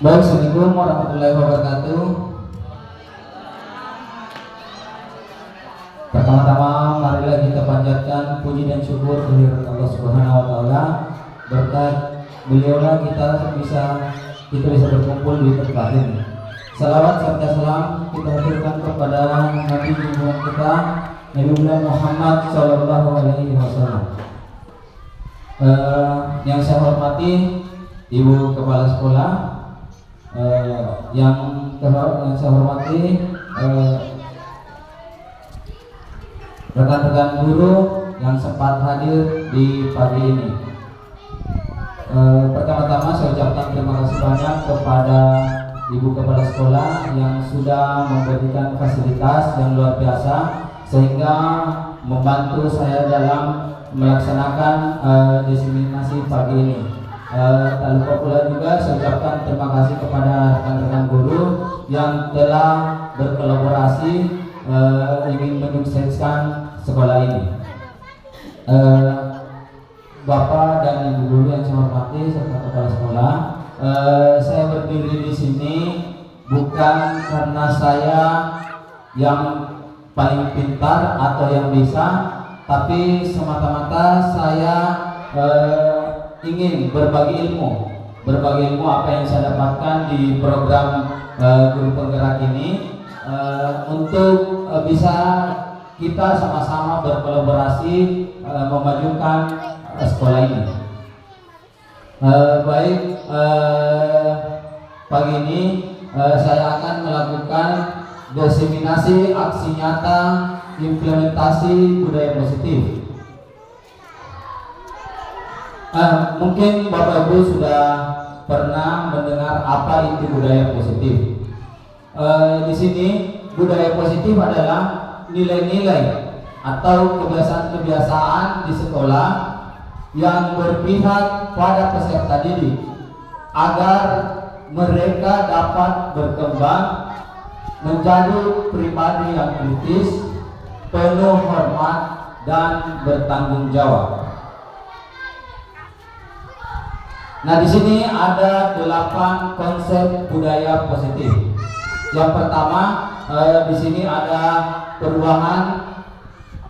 Baik, Assalamualaikum warahmatullahi wabarakatuh. Pertama-tama marilah kita panjatkan puji dan syukur kehadirat Allah Subhanahu wa taala. Berkat beliaulah kita bisa berkumpul di tempat ini. Salawat serta salam kita haturkan kepada Nabi junjungan kita Nabi Muhammad sallallahu alaihi wasallam. Yang saya hormati Ibu Kepala Sekolah, yang saya hormati rekan-rekan guru yang sempat hadir di pagi ini. Pertama-tama saya ucapkan terima kasih banyak kepada Ibu Kepala Sekolah yang sudah memberikan fasilitas yang luar biasa sehingga membantu saya dalam melaksanakan diseminasi pagi ini. Tak lupa pula juga saya ucapkan terima kasih kepada rekan-rekan guru yang telah berkolaborasi ingin menyukseskan sekolah ini. Bapak dan Ibu guru yang saya hormati serta kepala sekolah, saya berdiri di sini bukan karena saya yang paling pintar atau yang bisa, tapi semata-mata saya ingin berbagi ilmu apa yang saya dapatkan di program guru penggerak ini, untuk bisa kita sama-sama berkolaborasi memajukan sekolah ini. Baik, pagi ini saya akan melakukan diseminasi aksi nyata implementasi budaya positif. Mungkin Bapak Ibu sudah pernah mendengar apa itu budaya positif. Di sini budaya positif adalah nilai-nilai atau kebiasaan-kebiasaan di sekolah yang berpihak pada peserta didik agar mereka dapat berkembang menjadi pribadi yang kritis, penuh hormat dan bertanggung jawab. Nah, di sini ada 8 konsep budaya positif. Yang pertama, di sini ada perubahan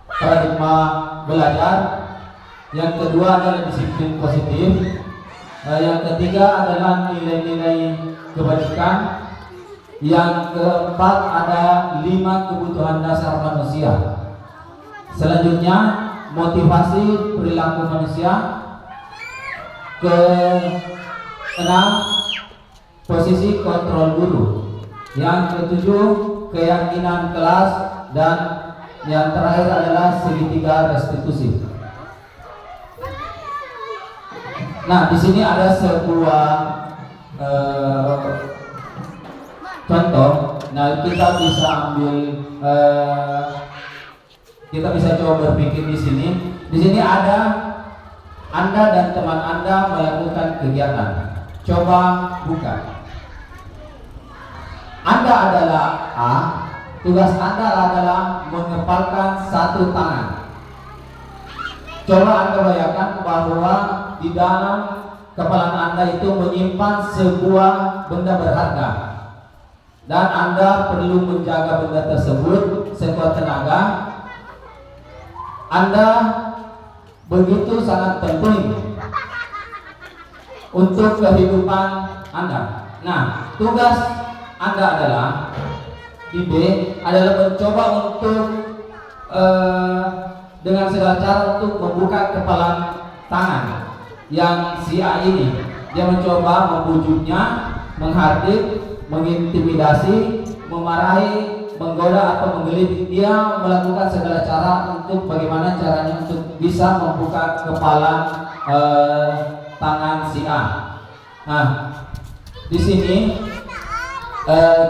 paradigma belajar. Yang kedua adalah disiplin positif. Yang ketiga adalah nilai-nilai kebajikan. Yang keempat ada 5 kebutuhan dasar manusia. Selanjutnya motivasi perilaku manusia. Keenam, posisi kontrol guru. Yang ketujuh, keyakinan kelas. Dan yang terakhir adalah segitiga restitusi. Nah, di sini ada sebuah contoh. Nah, kita bisa ambil, kita bisa coba berpikir di sini. Di sini ada Anda dan teman Anda melakukan kegiatan. Coba buka. Anda adalah A. Tugas Anda adalah mengepalkan satu tangan. Coba Anda bayangkan bahwa di dalam kepala Anda itu menyimpan sebuah benda berharga, dan Anda perlu menjaga benda tersebut sekuat tenaga. Anda begitu sangat penting untuk kehidupan Anda. Nah, tugas Anda adalah di B adalah mencoba untuk dengan segala cara untuk membuka kepalan tangan yang si A ini. Dia mencoba membujuknya, menghardik, mengintimidasi, memarahi, menggoda atau menggelitik. Dia melakukan segala cara untuk bagaimana caranya untuk bisa membuka kepala tangan si A. Nah, di sini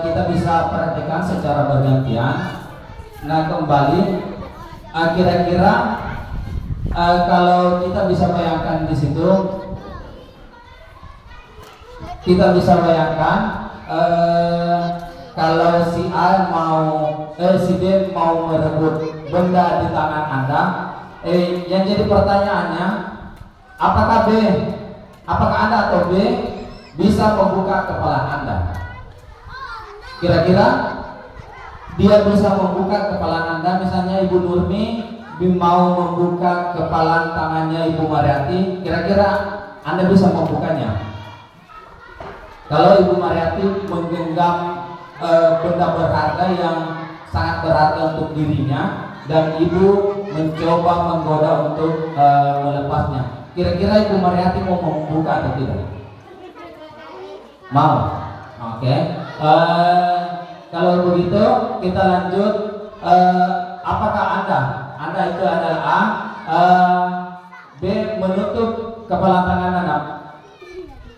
kita bisa perhatikan secara bergantian. Nah, kembali kira-kira kalau kita bisa bayangkan di situ, kita bisa bayangkan kalau si A si B mau merebut benda di tangan Anda, yang jadi pertanyaannya, apakah Anda atau B bisa membuka kepala Anda? Kira-kira dia bisa membuka kepala Anda, misalnya Ibu Nurmi mau membuka kepala tangannya Ibu Mariati, kira-kira Anda bisa membukanya? Kalau Ibu Mariati menggenggam benda berharga yang sangat berharga untuk dirinya dan Ibu mencoba menggoda untuk melepasnya, kira-kira Ibu Mariati mau membuka atau tidak? Mau? Oke. Kalau begitu kita lanjut. Apakah Anda itu adalah A, B, menutup kepala tangan Anda?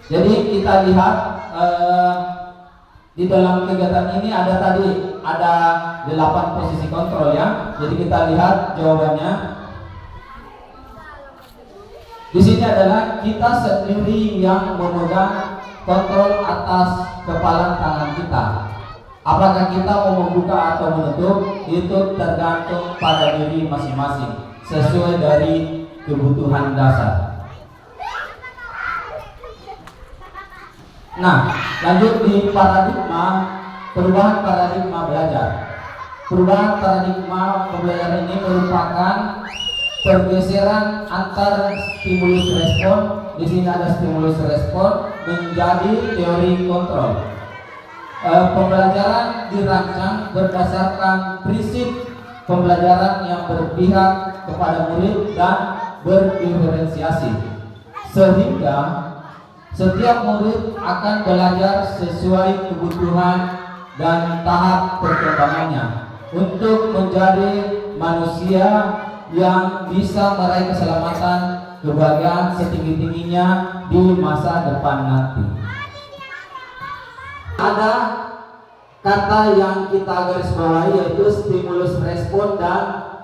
Jadi kita lihat di dalam kegiatan ini ada 8 posisi kontrol ya. Jadi kita lihat jawabannya. Di sini adalah kita sendiri yang memegang kontrol atas kepala tangan kita. Apakah kita mau membuka atau menutup, itu tergantung pada diri masing-masing sesuai dari kebutuhan dasar. Nah, lanjut di perubahan paradigma belajar. Perubahan paradigma pembelajaran ini merupakan pergeseran antar stimulus respon. Di sini ada stimulus respon menjadi teori kontrol. Pembelajaran dirancang berdasarkan prinsip pembelajaran yang berpihak kepada murid dan berdiferensiasi, sehingga setiap murid akan belajar sesuai kebutuhan dan tahap perkembangannya untuk menjadi manusia yang bisa meraih keselamatan, kebahagiaan setinggi-tingginya di masa depan nanti. Ada kata yang kita garis bawahi, yaitu stimulus respon dan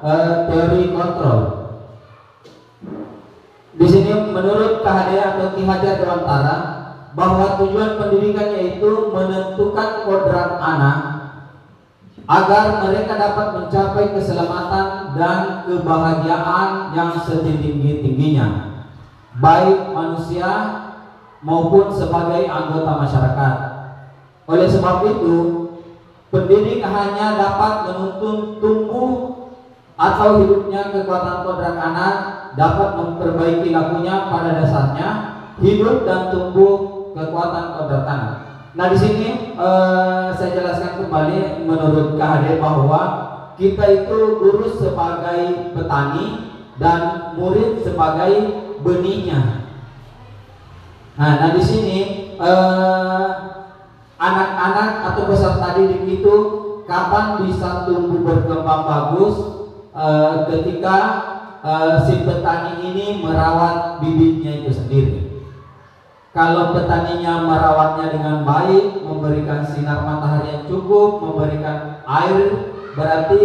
teori kontrol. Di sini menurut KHD atau Ki Hajar Dewantara bahwa tujuan pendidikan yaitu menentukan kodrat anak agar mereka dapat mencapai keselamatan dan kebahagiaan yang setinggi-tingginya, baik manusia maupun sebagai anggota masyarakat. Oleh sebab itu, pendidik hanya dapat menuntun tumbuh atau hidupnya kekuatan kodrat anak, dapat memperbaiki lakunya pada dasarnya hidup dan tumbuh kekuatan kodrat anak. Nah, di sini saya jelaskan kembali menurut KHD bahwa kita itu guru sebagai petani dan murid sebagai benihnya. Nah, di sini anak-anak atau peserta didik itu kapan bisa tumbuh berkembang bagus? Ketika si petani ini merawat bibitnya itu sendiri. Kalau petaninya merawatnya dengan baik, memberikan sinar matahari yang cukup, memberikan air, berarti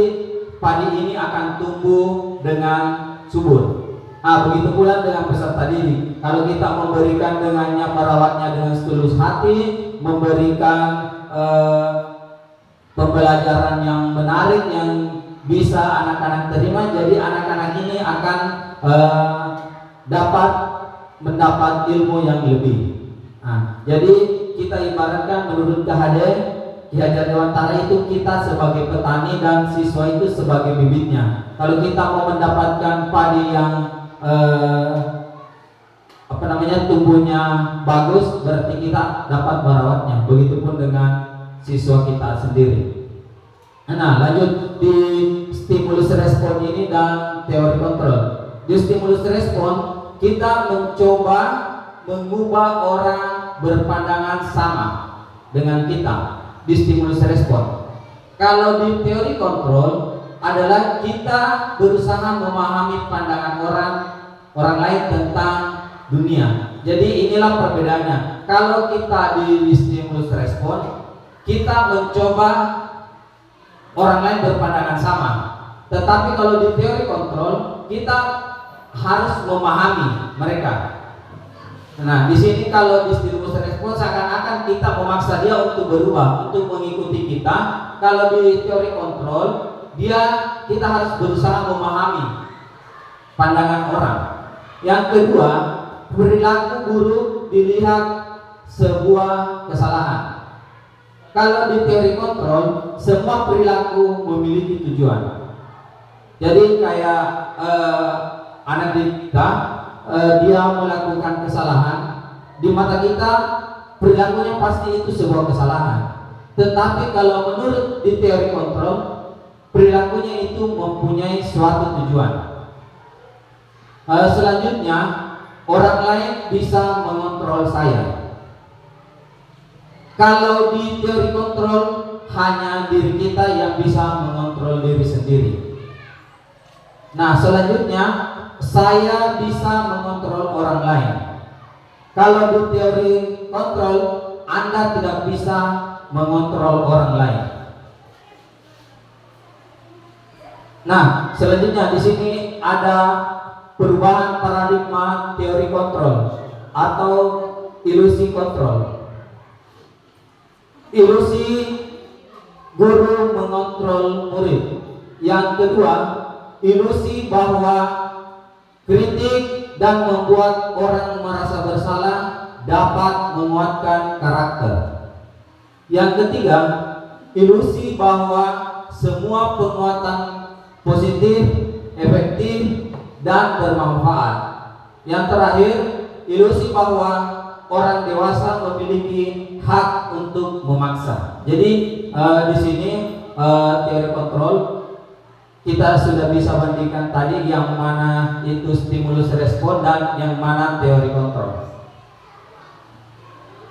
padi ini akan tumbuh dengan subur. Nah, begitu pula dengan peserta didik. Kalau kita memberikan dengannya, merawatnya dengan setulus hati, memberikan pembelajaran yang menarik yang bisa anak-anak terima, jadi anak-anak ini akan dapat mendapat ilmu yang lebih. Nah, jadi kita ibaratkan menurut KHD Ki Hajar Dewantara itu kita sebagai petani dan siswa itu sebagai bibitnya. Kalau kita mau mendapatkan padi yang tumbuhnya bagus, berarti kita dapat merawatnya. Begitupun dengan siswa kita sendiri. Nah, lanjut di stimulus respon ini dan teori kontrol. Di stimulus respon kita mencoba mengubah orang berpandangan sama dengan kita di stimulus respon. Kalau di teori kontrol adalah kita berusaha memahami pandangan orang lain tentang dunia. Jadi inilah perbedaannya. Kalau kita di stimulus respon, kita mencoba orang lain berpandangan sama. Tetapi kalau di teori kontrol, kita harus memahami mereka. Nah, di sini kalau di stimulus respon seakan-akan kita memaksa dia untuk berubah, untuk mengikuti kita. Kalau di teori kontrol, kita harus berusaha memahami pandangan orang. Yang kedua, perilaku guru dilihat sebuah kesalahan. Kalau di teori kontrol, semua perilaku memiliki tujuan. Jadi kayak anak kita, dia melakukan kesalahan, di mata kita perilakunya pasti itu sebuah kesalahan. Tetapi kalau menurut di teori kontrol, perilakunya itu mempunyai suatu tujuan. Selanjutnya, orang lain bisa mengontrol saya. Kalau di teori kontrol, hanya diri kita yang bisa mengontrol diri sendiri. Nah, selanjutnya, saya bisa mengontrol orang lain. Kalau di teori kontrol, Anda tidak bisa mengontrol orang lain. Nah, selanjutnya di sini ada perubahan paradigma teori kontrol atau ilusi kontrol. Ilusi guru mengontrol murid. Yang kedua, ilusi bahwa kritik dan membuat orang merasa bersalah dapat menguatkan karakter. Yang ketiga, ilusi bahwa semua penguatan positif, efektif, dan bermanfaat. Yang terakhir, ilusi bahwa orang dewasa memiliki hak untuk memaksa. Jadi di sini teori kontrol kita sudah bisa bandingkan tadi yang mana itu stimulus respon dan yang mana teori kontrol.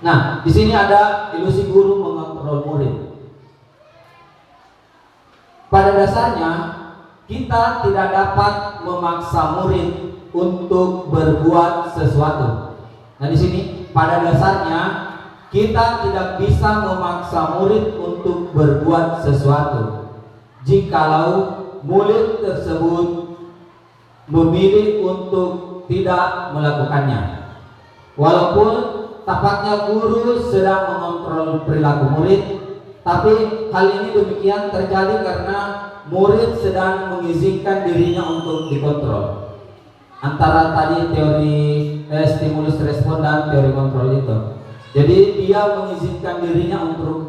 Nah, di sini ada ilusi guru mengontrol murid. Pada dasarnya kita tidak dapat memaksa murid untuk berbuat sesuatu. Nah, di sini pada dasarnya kita tidak bisa memaksa murid untuk berbuat sesuatu. Jikalau murid tersebut memilih untuk tidak melakukannya. Walaupun tampaknya guru sedang mengontrol perilaku murid, tapi hal ini demikian terjadi karena murid sedang mengizinkan dirinya untuk dikontrol. Antara tadi teori stimulus respon dan teori kontrol itu. Jadi dia mengizinkan dirinya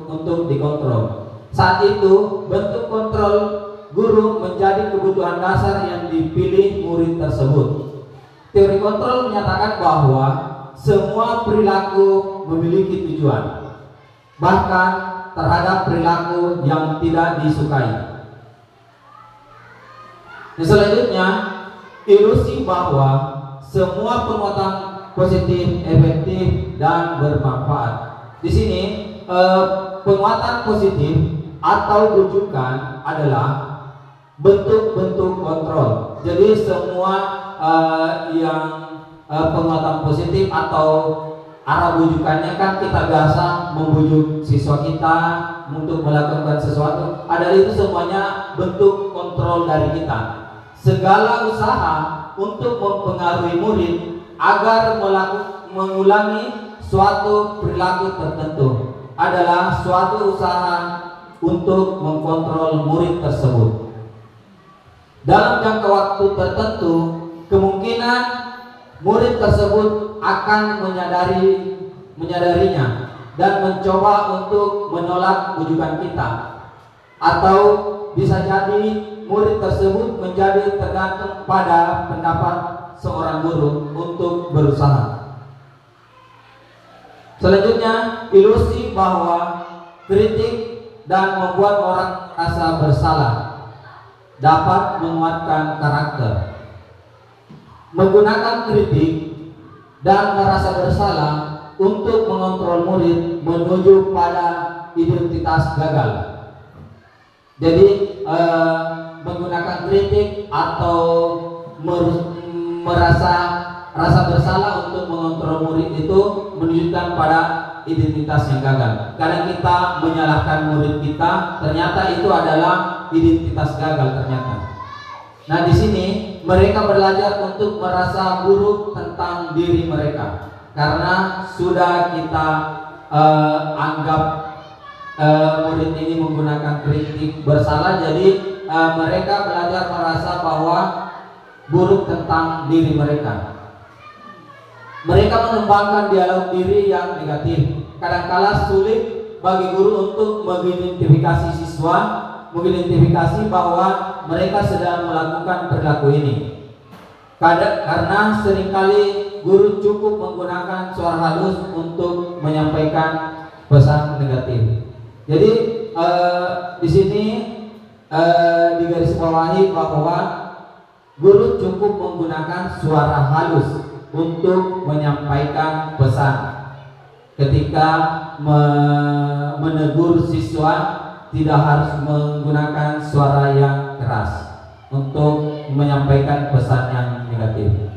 untuk dikontrol. Saat itu bentuk kontrol guru menjadi kebutuhan dasar yang dipilih murid tersebut. Teori kontrol menyatakan bahwa semua perilaku memiliki tujuan, bahkan terhadap perilaku yang tidak disukai. Selanjutnya, ilusi bahwa semua penguatan positif, efektif, dan bermanfaat. Di sini penguatan positif atau rujukan adalah bentuk-bentuk kontrol. Jadi semua yang penguatan positif atau arah rujukannya kan kita biasa membujuk siswa kita untuk melakukan sesuatu. Adalah itu semuanya bentuk kontrol dari kita. Segala usaha untuk mempengaruhi murid agar mengulangi suatu perilaku tertentu adalah suatu usaha untuk mengkontrol murid tersebut. Dalam jangka waktu tertentu, kemungkinan murid tersebut akan menyadarinya dan mencoba untuk menolak rujukan kita. Atau bisa jadi murid tersebut menjadi tergantung pada pendapat seorang guru untuk berusaha. Selanjutnya, ilusi bahwa kritik dan membuat orang rasa bersalah dapat menguatkan karakter. Menggunakan kritik dan merasa bersalah untuk mengontrol murid menuju pada identitas gagal. Jadi menggunakan kritik atau merasa rasa bersalah untuk mengontrol murid itu menunjukkan pada identitas yang gagal. Karena kita menyalahkan murid kita, ternyata itu adalah identitas gagal ternyata. Nah, di sini mereka belajar untuk merasa buruk tentang diri mereka karena sudah kita anggap murid ini menggunakan kritik bersalah, jadi mereka belajar merasa bahwa buruk tentang diri mereka. Mereka mengembangkan dialog diri yang negatif. Kadangkala sulit bagi guru untuk mengidentifikasi siswa, mengidentifikasi bahwa mereka sedang melakukan perilaku ini. Karena seringkali guru cukup menggunakan suara halus untuk menyampaikan pesan negatif. Jadi di sini digarisbawahi bahwa guru cukup menggunakan suara halus untuk menyampaikan pesan. Ketika menegur siswa, tidak harus menggunakan suara yang keras untuk menyampaikan pesan yang negatif.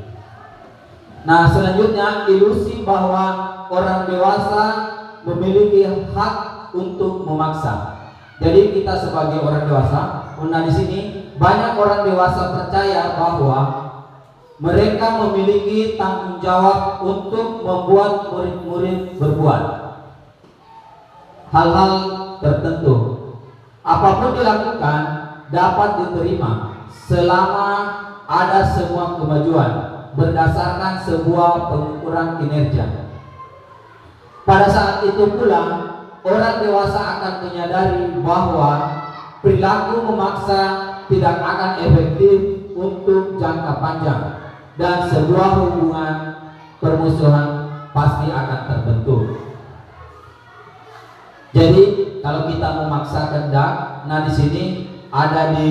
Nah, selanjutnya ilusi bahwa orang dewasa memiliki hak untuk memaksa. Jadi kita sebagai orang dewasa, di sini banyak orang dewasa percaya bahwa mereka memiliki tanggung jawab untuk membuat murid-murid berbuat hal-hal tertentu. Apapun dilakukan dapat diterima selama ada semua kemajuan berdasarkan sebuah pengukuran kinerja. Pada saat itu pula orang dewasa akan menyadari bahwa perilaku memaksa tidak akan efektif untuk jangka panjang dan sebuah hubungan permusuhan pasti akan terbentuk. Jadi kalau kita memaksa kehendak, nah di sini ada di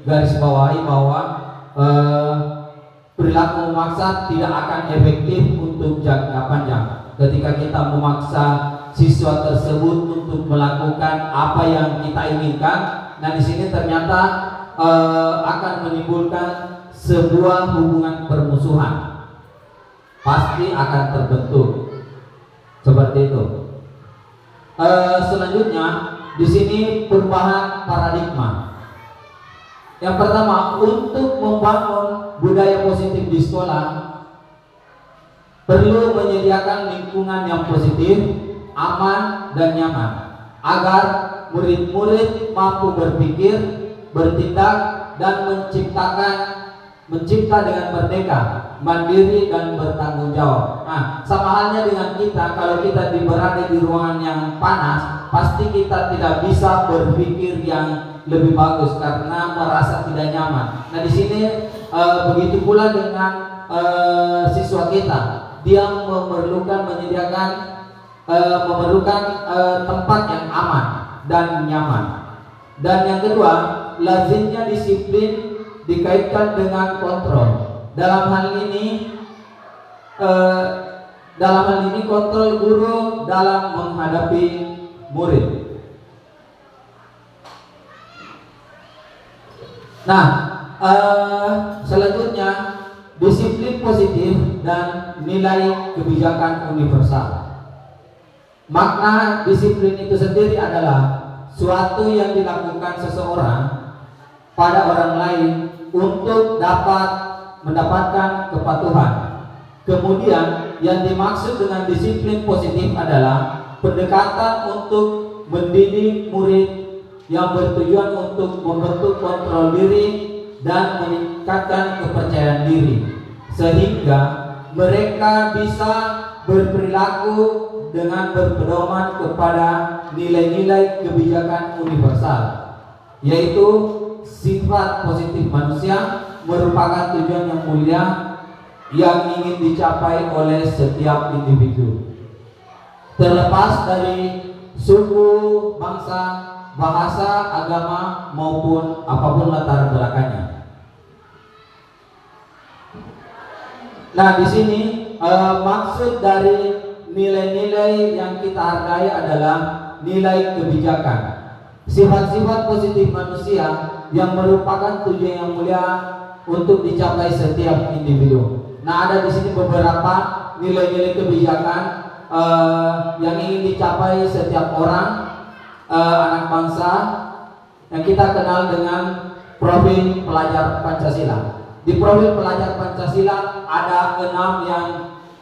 garis bawahi bahwa perilaku memaksa tidak akan efektif untuk jangka panjang. Ketika kita memaksa siswa tersebut untuk melakukan apa yang kita inginkan, nah di sini ternyata akan menimbulkan sebuah hubungan permusuhan, pasti akan terbentuk seperti itu. Selanjutnya di sini perubahan paradigma. Yang pertama, untuk membangun budaya positif di sekolah perlu menyediakan lingkungan yang positif, aman dan nyaman agar murid-murid mampu berpikir, bertindak dan mencipta dengan merdeka, mandiri dan bertanggung jawab. Nah, sama halnya dengan kita, kalau kita berada di ruangan yang panas, pasti kita tidak bisa berpikir yang lebih bagus karena merasa tidak nyaman. Nah, di sini begitu pula dengan siswa kita, dia memerlukan tempat yang aman dan nyaman. Dan yang kedua, lazimnya disiplin dikaitkan dengan kontrol. Dalam hal ini kontrol guru dalam menghadapi murid. Nah, selanjutnya disiplin positif dan nilai kebijakan universal. Makna disiplin itu sendiri adalah suatu yang dilakukan seseorang pada orang lain untuk dapat mendapatkan kepatuhan. Kemudian yang dimaksud dengan disiplin positif adalah pendekatan untuk mendidik murid yang bertujuan untuk membentuk kontrol diri dan meningkatkan kepercayaan diri, sehingga mereka bisa berperilaku dengan berpedoman kepada nilai-nilai kebijakan universal, yaitu sifat positif manusia merupakan tujuan yang mulia yang ingin dicapai oleh setiap individu, terlepas dari suku, bangsa, bahasa, agama maupun apapun latar belakangnya. Nah, di sini maksud dari nilai-nilai yang kita hargai adalah nilai kebijakan, sifat-sifat positif manusia yang merupakan tujuan yang mulia untuk dicapai setiap individu. Nah, ada di sini beberapa nilai-nilai kebijakan yang ingin dicapai setiap orang, anak bangsa, yang kita kenal dengan profil pelajar Pancasila. Di profil pelajar Pancasila ada 6 yang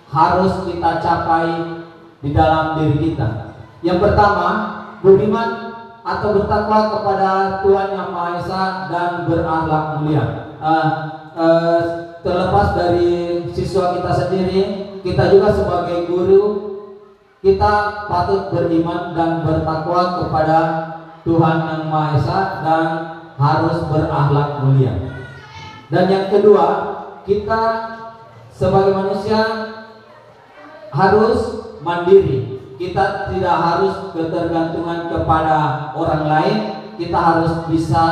harus kita capai di dalam diri kita. Yang pertama, beriman atau bertakwa kepada Tuhan Yang Maha Esa dan berakhlak mulia. Terlepas dari siswa kita sendiri, kita juga sebagai guru, kita patut beriman dan bertakwa kepada Tuhan Yang Maha Esa dan harus berakhlak mulia. Dan yang kedua, kita sebagai manusia harus mandiri. Kita tidak harus ketergantungan kepada orang lain, kita harus bisa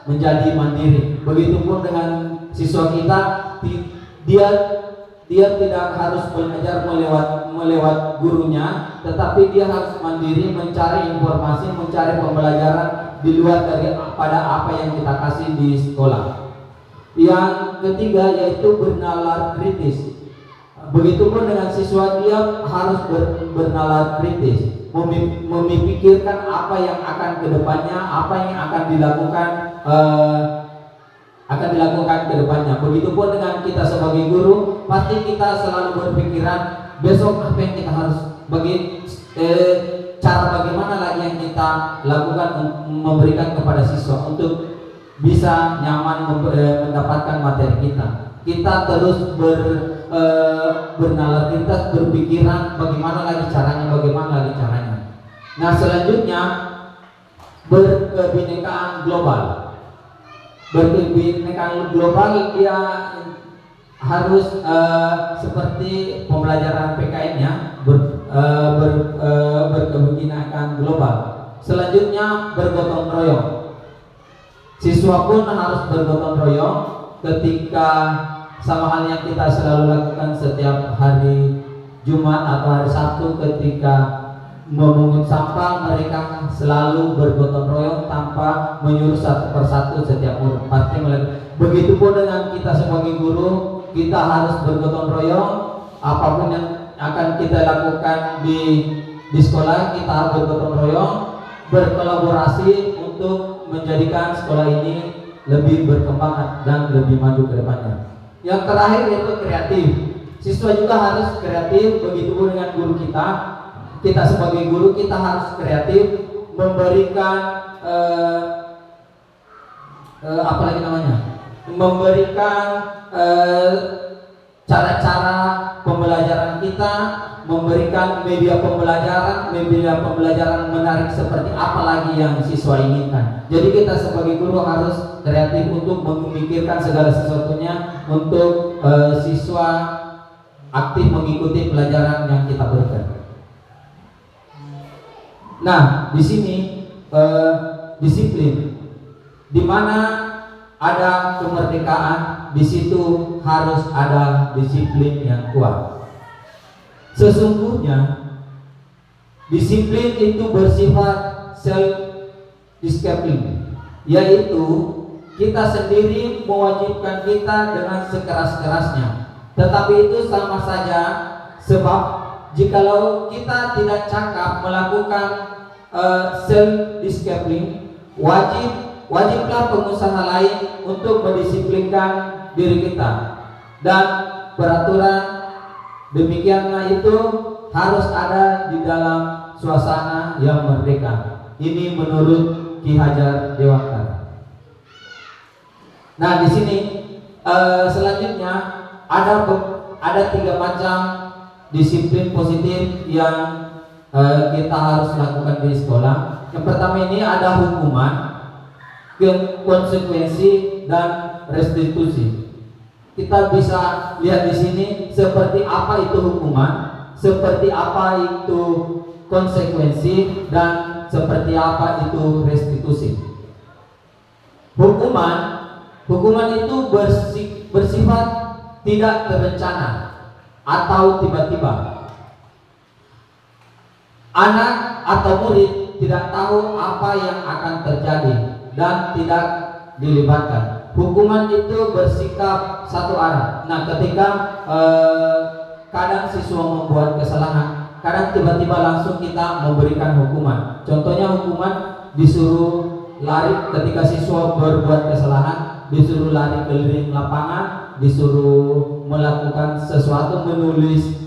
menjadi mandiri. Begitupun dengan siswa kita, dia tidak harus belajar melewat gurunya, tetapi dia harus mandiri mencari informasi, mencari pembelajaran di luar daripada apa yang kita kasih di sekolah. Yang ketiga yaitu bernalar kritis. Begitupun dengan siswa, dia harus bernalar kritis, memikirkan apa yang akan kedepannya, apa yang akan dilakukan kedepannya. Begitupun dengan kita sebagai guru, pasti kita selalu berpikiran besok apa yang kita harus cara bagaimana lagi yang kita lakukan memberikan kepada siswa untuk bisa nyaman mendapatkan materi kita. Kita terus bernalar, kita berpikiran bagaimana lagi caranya. Nah, selanjutnya berkebinekaan global. Berkebinekaan global dia harus seperti pembelajaran PKN-nya berkebinekaan global. Selanjutnya bergotong royong. Siswa pun harus bergotong royong ketika sama halnya kita selalu lakukan setiap hari Jumat atau hari Sabtu ketika memungut sampah, mereka selalu bergotong royong tanpa menyuruh satu persatu setiap orang. Pasti begitupun dengan kita sebagai guru, kita harus bergotong royong. Apapun yang akan kita lakukan di sekolah, kita harus bergotong royong, berkolaborasi untuk menjadikan sekolah ini lebih berkembang dan lebih maju ke depannya. Yang terakhir yaitu kreatif. Siswa juga harus kreatif, begitupun dengan guru kita. Kita sebagai guru, kita harus kreatif, memberikan memberikan cara-cara pembelajaran kita, memberikan media pembelajaran menarik seperti apa lagi yang siswa inginkan. Jadi kita sebagai guru harus kreatif untuk memikirkan segala sesuatunya untuk siswa aktif mengikuti pelajaran yang kita berikan. Nah, di sini disiplin, di mana ada kemerdekaan, di situ harus ada disiplin yang kuat. Sesungguhnya disiplin itu bersifat self-discipline, yaitu kita sendiri mewajibkan kita dengan sekeras-kerasnya. Tetapi itu sama saja, sebab jikalau kita tidak cakap melakukan self-discipline, wajiblah pengusaha lain untuk mendisiplinkan diri kita. Dan peraturan demikianlah itu harus ada di dalam suasana yang merdeka. Ini menurut Ki Hajar Dewantara. Nah, di sini selanjutnya ada 3 macam disiplin positif yang kita harus lakukan di sekolah. Yang pertama ini ada hukuman, konsekuensi, dan restitusi. Kita bisa lihat di sini seperti apa itu hukuman, seperti apa itu konsekuensi, dan seperti apa itu restitusi. Hukuman itu bersifat tidak terencana atau tiba-tiba. Anak atau murid tidak tahu apa yang akan terjadi dan tidak dilibatkan. Hukuman itu bersikap satu arah. Nah, ketika kadang siswa membuat kesalahan, kadang tiba-tiba langsung kita memberikan hukuman. Contohnya hukuman disuruh lari ketika siswa berbuat kesalahan, disuruh lari keliling lapangan, disuruh melakukan sesuatu, menulis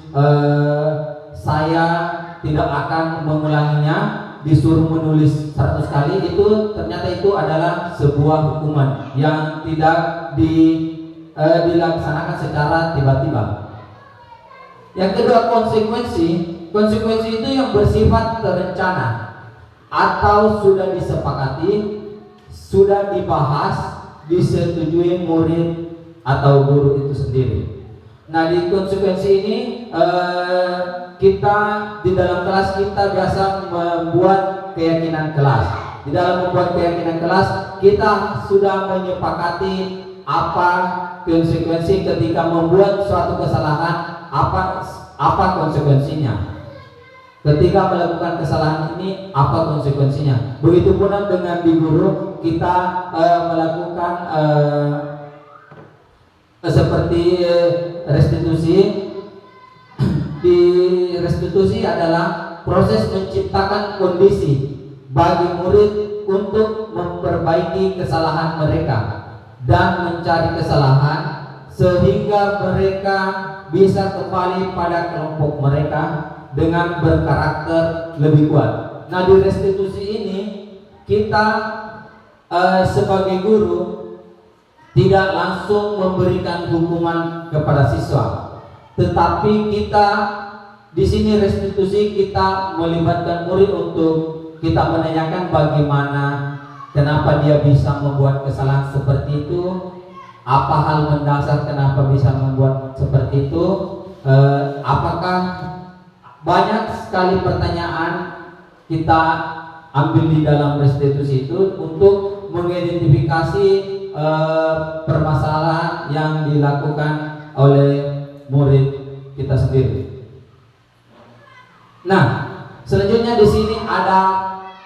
saya tidak akan mengulanginya, disuruh menulis 100 kali. Itu ternyata itu adalah sebuah hukuman yang tidak dilaksanakan secara tiba-tiba. Yang kedua, konsekuensi. Konsekuensi itu yang bersifat terencana atau sudah disepakati, sudah dibahas, disetujui murid atau guru itu sendiri. Nah, di konsekuensi ini kita di dalam kelas kita biasa membuat keyakinan kelas. Di dalam membuat keyakinan kelas kita sudah menyepakati apa konsekuensi ketika membuat suatu kesalahan, apa konsekuensinya. Ketika melakukan kesalahan ini apa konsekuensinya. Begitu pula dengan di guru kita melakukan seperti restitusi. Di restitusi adalah proses menciptakan kondisi bagi murid untuk memperbaiki kesalahan mereka dan mencari kesalahan sehingga mereka bisa kembali pada kelompok mereka dengan berkarakter lebih kuat. Nah, di restitusi ini kita sebagai guru tidak langsung memberikan hukuman kepada siswa, tetapi kita di sini restitusi kita melibatkan murid untuk kita menanyakan bagaimana, kenapa dia bisa membuat kesalahan seperti itu, apa hal mendasar kenapa bisa membuat seperti itu, apakah banyak sekali pertanyaan kita ambil di dalam restitusi itu untuk mengidentifikasi permasalahan yang dilakukan oleh murid kita sendiri. Nah, selanjutnya di sini ada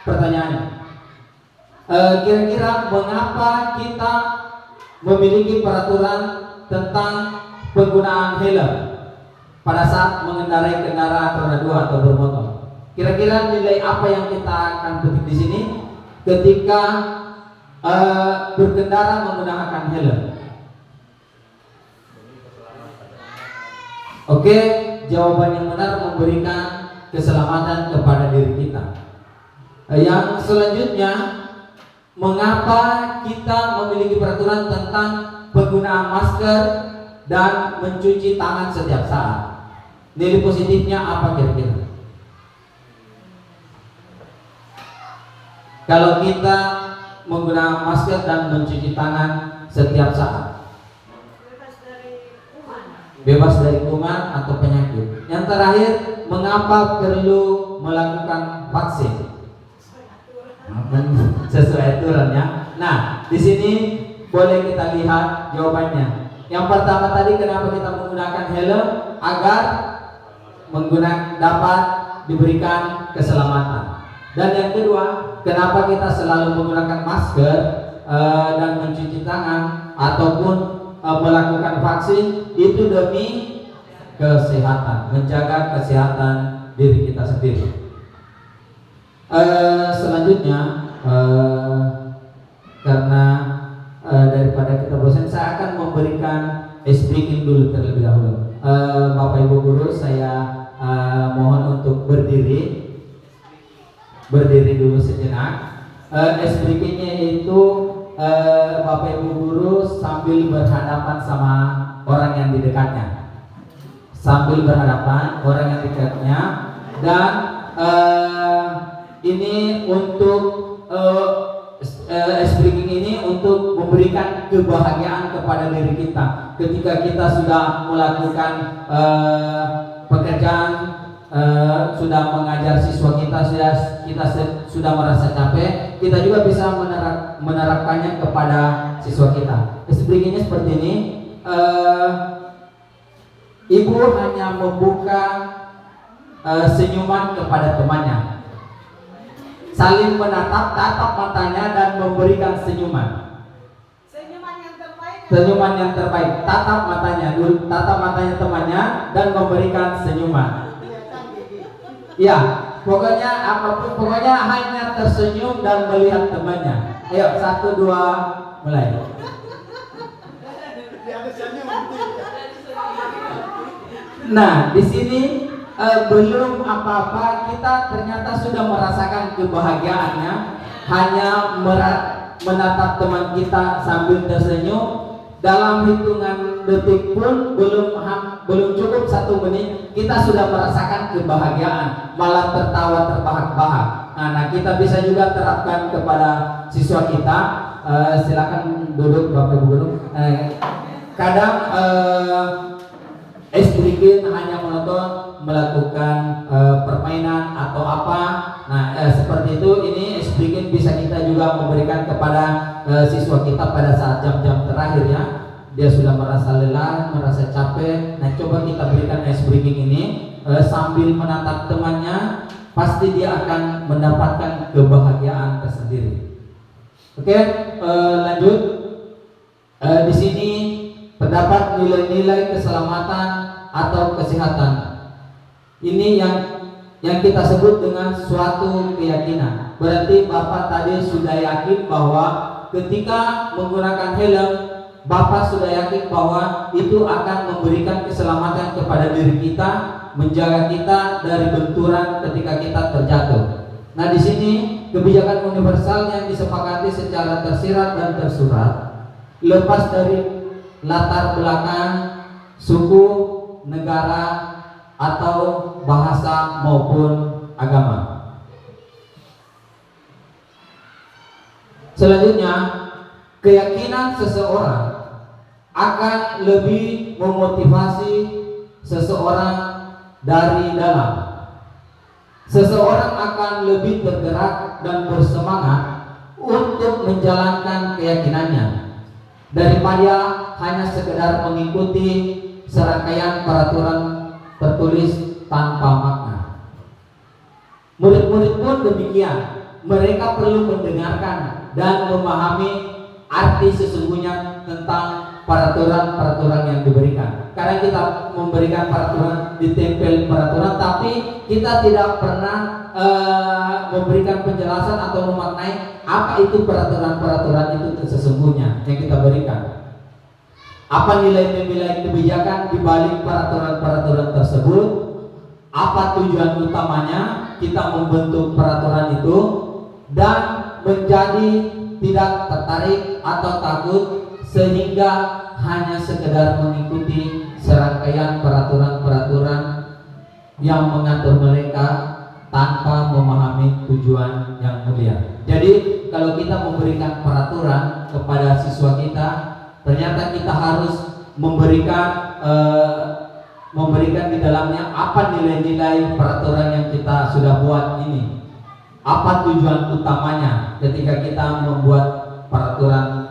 pertanyaan. Kira-kira mengapa kita memiliki peraturan tentang penggunaan helm pada saat mengendarai kendaraan roda 2 atau bermotor? Kira-kira nilai apa yang kita akan petik di sini ketika berkendara menggunakan helm? Oke, jawaban yang benar memberikan keselamatan kepada diri kita. Yang selanjutnya, mengapa kita memiliki peraturan tentang penggunaan masker dan mencuci tangan setiap saat? Nilai positifnya apa kira-kira? Kalau kita menggunakan masker dan mencuci tangan setiap saat, bebas dari kuman atau penyakit. Yang terakhir, mengapa perlu melakukan vaksin? Sesuai aturannya. Nah, di sini boleh kita lihat jawabannya. Yang pertama tadi, kenapa kita menggunakan helm? Agar dapat diberikan keselamatan. Dan yang kedua, kenapa kita selalu menggunakan masker dan mencuci tangan ataupun melakukan vaksin? Itu demi kesehatan, menjaga kesehatan diri kita sendiri. Selanjutnya, karena daripada kita bosan, saya akan memberikan speaking dulu terlebih dahulu. Bapak Ibu guru, saya mohon untuk berdiri dulu sejenak. Speakingnya itu Bapak Ibu guru sambil berhadapan sama orang yang di dekatnya, dan ini untuk speaking ini untuk memberikan kebahagiaan kepada diri kita ketika kita sudah melakukan pekerjaan, sudah mengajar siswa kita, sudah merasa capek, kita juga bisa menerapkannya kepada siswa kita. Speakingnya seperti ini. Ibu hanya membuka senyuman kepada temannya, saling menatap matanya dan memberikan senyuman. Senyuman yang terbaik. Tatap matanya temannya dan memberikan senyuman. Ya, pokoknya hanya tersenyum dan melihat temannya. Ayo, 1, 2, mulai. Nah, di sini belum apa-apa, kita ternyata sudah merasakan kebahagiaannya hanya menatap teman kita sambil tersenyum. Dalam hitungan detik pun belum cukup 1 menit kita sudah merasakan kebahagiaan, malah tertawa terbahak-bahak. Nah, kita bisa juga terapkan kepada siswa kita. Silakan duduk Bapak Ibu Guru. Kadang sedikit hanya menonton, melakukan permainan atau apa. Nah, seperti itu. Ini sedikit bisa kita juga memberikan kepada siswa kita pada saat jam-jam terakhir ya. Dia sudah merasa lelah, merasa capek. Nah, coba kita berikan ice breaking ini sambil menatap temannya, pasti dia akan mendapatkan kebahagiaan tersendiri. Oke, lanjut. Di sini terdapat nilai-nilai keselamatan atau kesehatan. Ini yang kita sebut dengan suatu keyakinan. Berarti Bapak tadi sudah yakin bahwa ketika menggunakan helm, Bapak sudah yakin bahwa itu akan memberikan keselamatan kepada diri kita, menjaga kita dari benturan ketika kita terjatuh. Nah, di sini kebijakan universal yang disepakati secara tersirat dan tersurat, lepas dari latar belakang, suku, negara, atau bahasa maupun agama. Selanjutnya, keyakinan seseorang akan lebih memotivasi seseorang dari dalam. Seseorang akan lebih tergerak dan bersemangat untuk menjalankan keyakinannya daripada hanya sekedar mengikuti serangkaian peraturan tertulis tanpa makna. Murid-murid pun demikian. Mereka perlu mendengarkan dan memahami arti sesungguhnya tentang peraturan-peraturan yang diberikan. Karena kita memberikan peraturan, ditempel peraturan, tapi kita tidak pernah memberikan penjelasan atau memaknai apa itu peraturan-peraturan itu sesungguhnya yang kita berikan. Apa nilai-nilai kebijakan di balik peraturan-peraturan tersebut? Apa tujuan utamanya kita membentuk peraturan itu, dan menjadi tidak tertarik atau takut sehingga hanya sekedar mengikuti serangkaian peraturan-peraturan yang mengatur mereka tanpa memahami tujuan yang mulia. Jadi kalau kita memberikan peraturan kepada siswa kita, ternyata kita harus memberikan di dalamnya apa nilai-nilai peraturan yang kita sudah buat ini. Apa tujuan utamanya ketika kita membuat peraturan?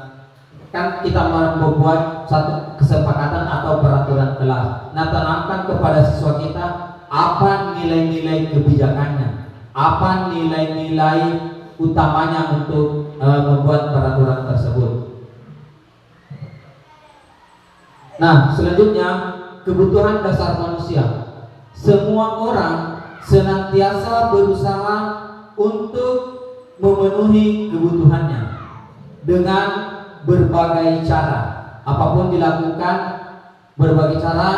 Kan kita membuat satu kesepakatan atau peraturan kelas. Nah, tanamkan kepada siswa kita apa nilai-nilai kebijakannya, apa nilai-nilai utamanya untuk membuat peraturan tersebut. Nah, selanjutnya kebutuhan dasar manusia. Semua orang senantiasa berusaha untuk memenuhi kebutuhannya dengan berbagai cara. Apapun dilakukan, berbagai cara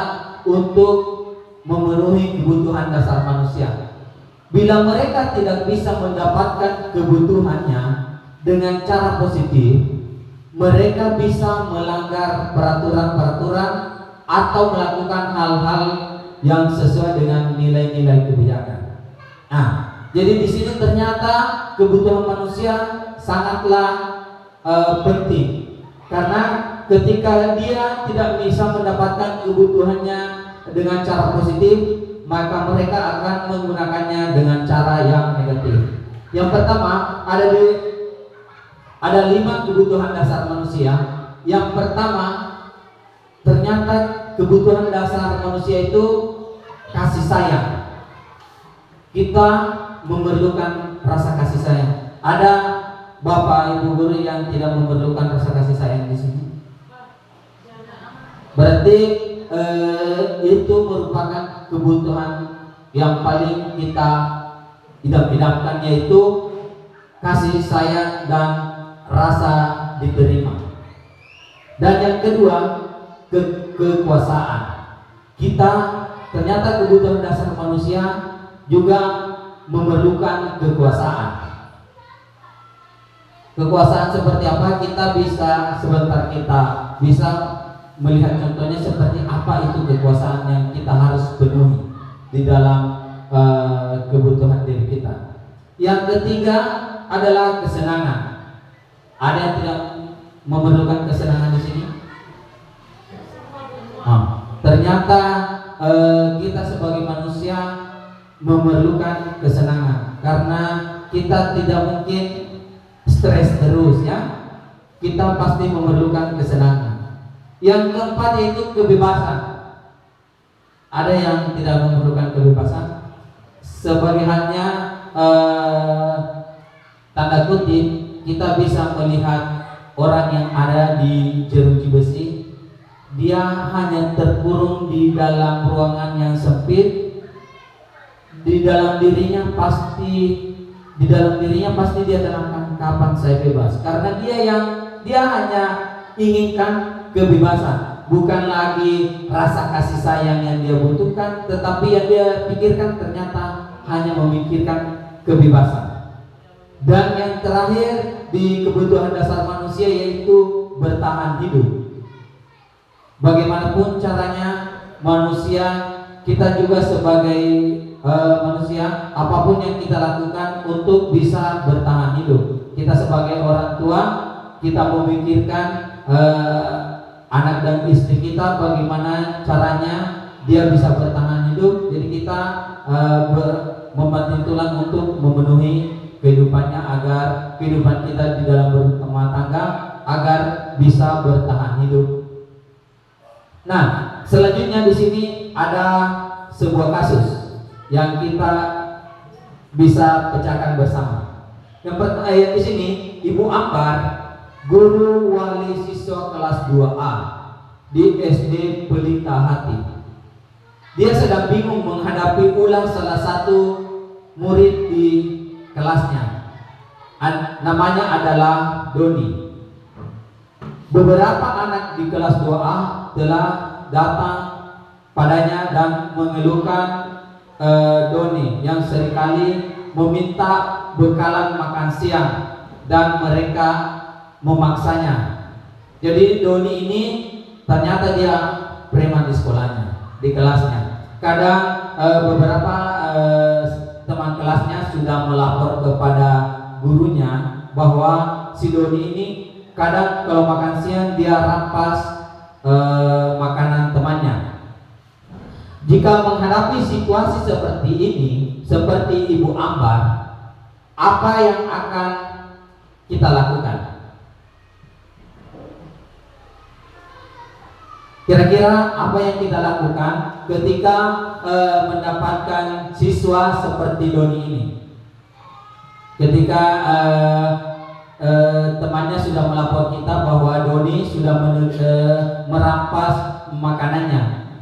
untuk memenuhi kebutuhan dasar manusia. Bila mereka tidak bisa mendapatkan kebutuhannya dengan cara positif, mereka bisa melanggar peraturan-peraturan atau melakukan hal-hal yang sesuai dengan nilai-nilai kebijakan. Nah, jadi di sini ternyata kebutuhan manusia sangatlah penting, karena ketika dia tidak bisa mendapatkan kebutuhannya dengan cara positif, maka mereka akan menggunakannya dengan cara yang negatif. Yang pertama, ada 5 kebutuhan dasar manusia. Yang pertama, ternyata kebutuhan dasar manusia itu kasih sayang. Kita memerlukan rasa kasih sayang. Ada Bapak Ibu guru yang tidak memerlukan rasa kasih sayang di sini? Berarti itu merupakan kebutuhan yang paling kita idam-idamkan, yaitu kasih sayang dan rasa diterima. Dan yang kedua, kekuasaan. Kita ternyata kebutuhan dasar manusia juga memerlukan kekuasaan. Kekuasaan seperti apa? Kita bisa sebentar kita bisa melihat contohnya seperti apa itu kekuasaan yang kita harus penuhi di dalam kebutuhan diri kita. Yang ketiga adalah kesenangan. Ada yang tidak memerlukan kesenangan di sini? Ternyata kita sebagai manusia memerlukan kesenangan, karena kita tidak mungkin stres terus ya. Kita pasti memerlukan kesenangan. Yang keempat yaitu kebebasan. Ada yang tidak memerlukan kebebasan? Sebagai halnya tanda kutip, kita bisa melihat orang yang ada di jeruji besi. Dia hanya terkurung di dalam ruangan yang sempit. Di dalam dirinya pasti dia tenangkan, kapan saya bebas, karena dia hanya inginkan kebebasan, bukan lagi rasa kasih sayang yang dia butuhkan, tetapi yang dia pikirkan ternyata hanya memikirkan kebebasan. Dan yang terakhir di kebutuhan dasar manusia yaitu bertahan hidup. Bagaimanapun caranya manusia, kita juga sebagai manusia, apapun yang kita lakukan untuk bisa bertahan hidup. Kita sebagai orang tua, kita memikirkan anak dan istri kita, bagaimana caranya dia bisa bertahan hidup. Jadi kita membanting tulang untuk memenuhi kehidupannya, agar kehidupan kita di dalam berumah tangga agar bisa bertahan hidup. Nah, selanjutnya di sini ada sebuah kasus yang kita bisa pecahkan bersama. Yang pertama di sini, Ibu Ambar, guru wali siswa kelas 2A di SD Pelita Hati. Dia sedang bingung menghadapi ulang salah satu murid di kelasnya. Namanya adalah Doni. Beberapa anak di kelas 2A telah datang padanya dan mengeluhkan Doni yang seringkali meminta bekalan makan siang dan mereka memaksanya. Jadi Doni ini ternyata dia preman di sekolahnya, di kelasnya. Kadang beberapa teman kelasnya sudah melapor kepada gurunya bahwa si Doni ini kadang kalau makan siang dia rampas makanan temannya. Jika menghadapi situasi seperti ini, seperti Ibu Ambar, apa yang akan kita lakukan? Kira-kira apa yang kita lakukan ketika mendapatkan siswa seperti Doni ini? Ketika temannya sudah melapor kita bahwa Doni sudah merampas makanannya.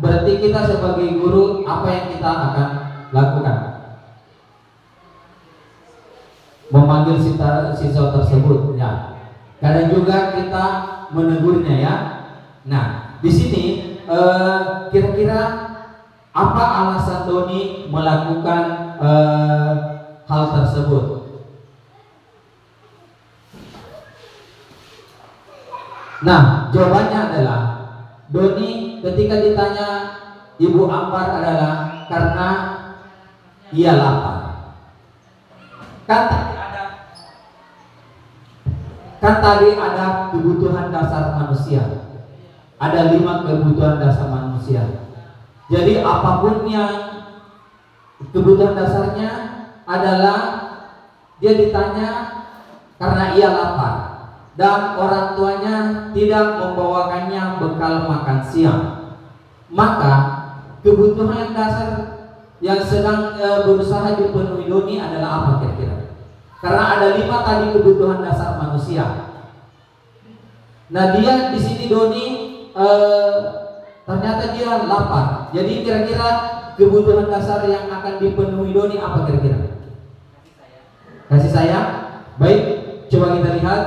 Berarti kita sebagai guru, apa yang kita akan lakukan? Memanggil siswa tersebut ya. Kadang juga kita menegurnya ya. Nah, di sini kira-kira apa alasan Doni melakukan hal tersebut? Nah, jawabannya adalah Doni ketika ditanya Ibu Ambar adalah karena ia lapar. Kan tadi ada kebutuhan dasar manusia. Ada 5 kebutuhan dasar manusia. Jadi apapun yang kebutuhan dasarnya adalah dia ditanya karena ia lapar dan orang tuanya tidak membawakannya bekal makan siang. Maka kebutuhan dasar yang sedang berusaha dipenuhi Doni adalah apa kira-kira? Karena ada 5 tadi kebutuhan dasar manusia. Nah, dia di sini Doni ternyata dia lapar. Jadi kira-kira kebutuhan dasar yang akan dipenuhi Doni apa kira-kira? Kasih sayang. Baik, coba kita lihat.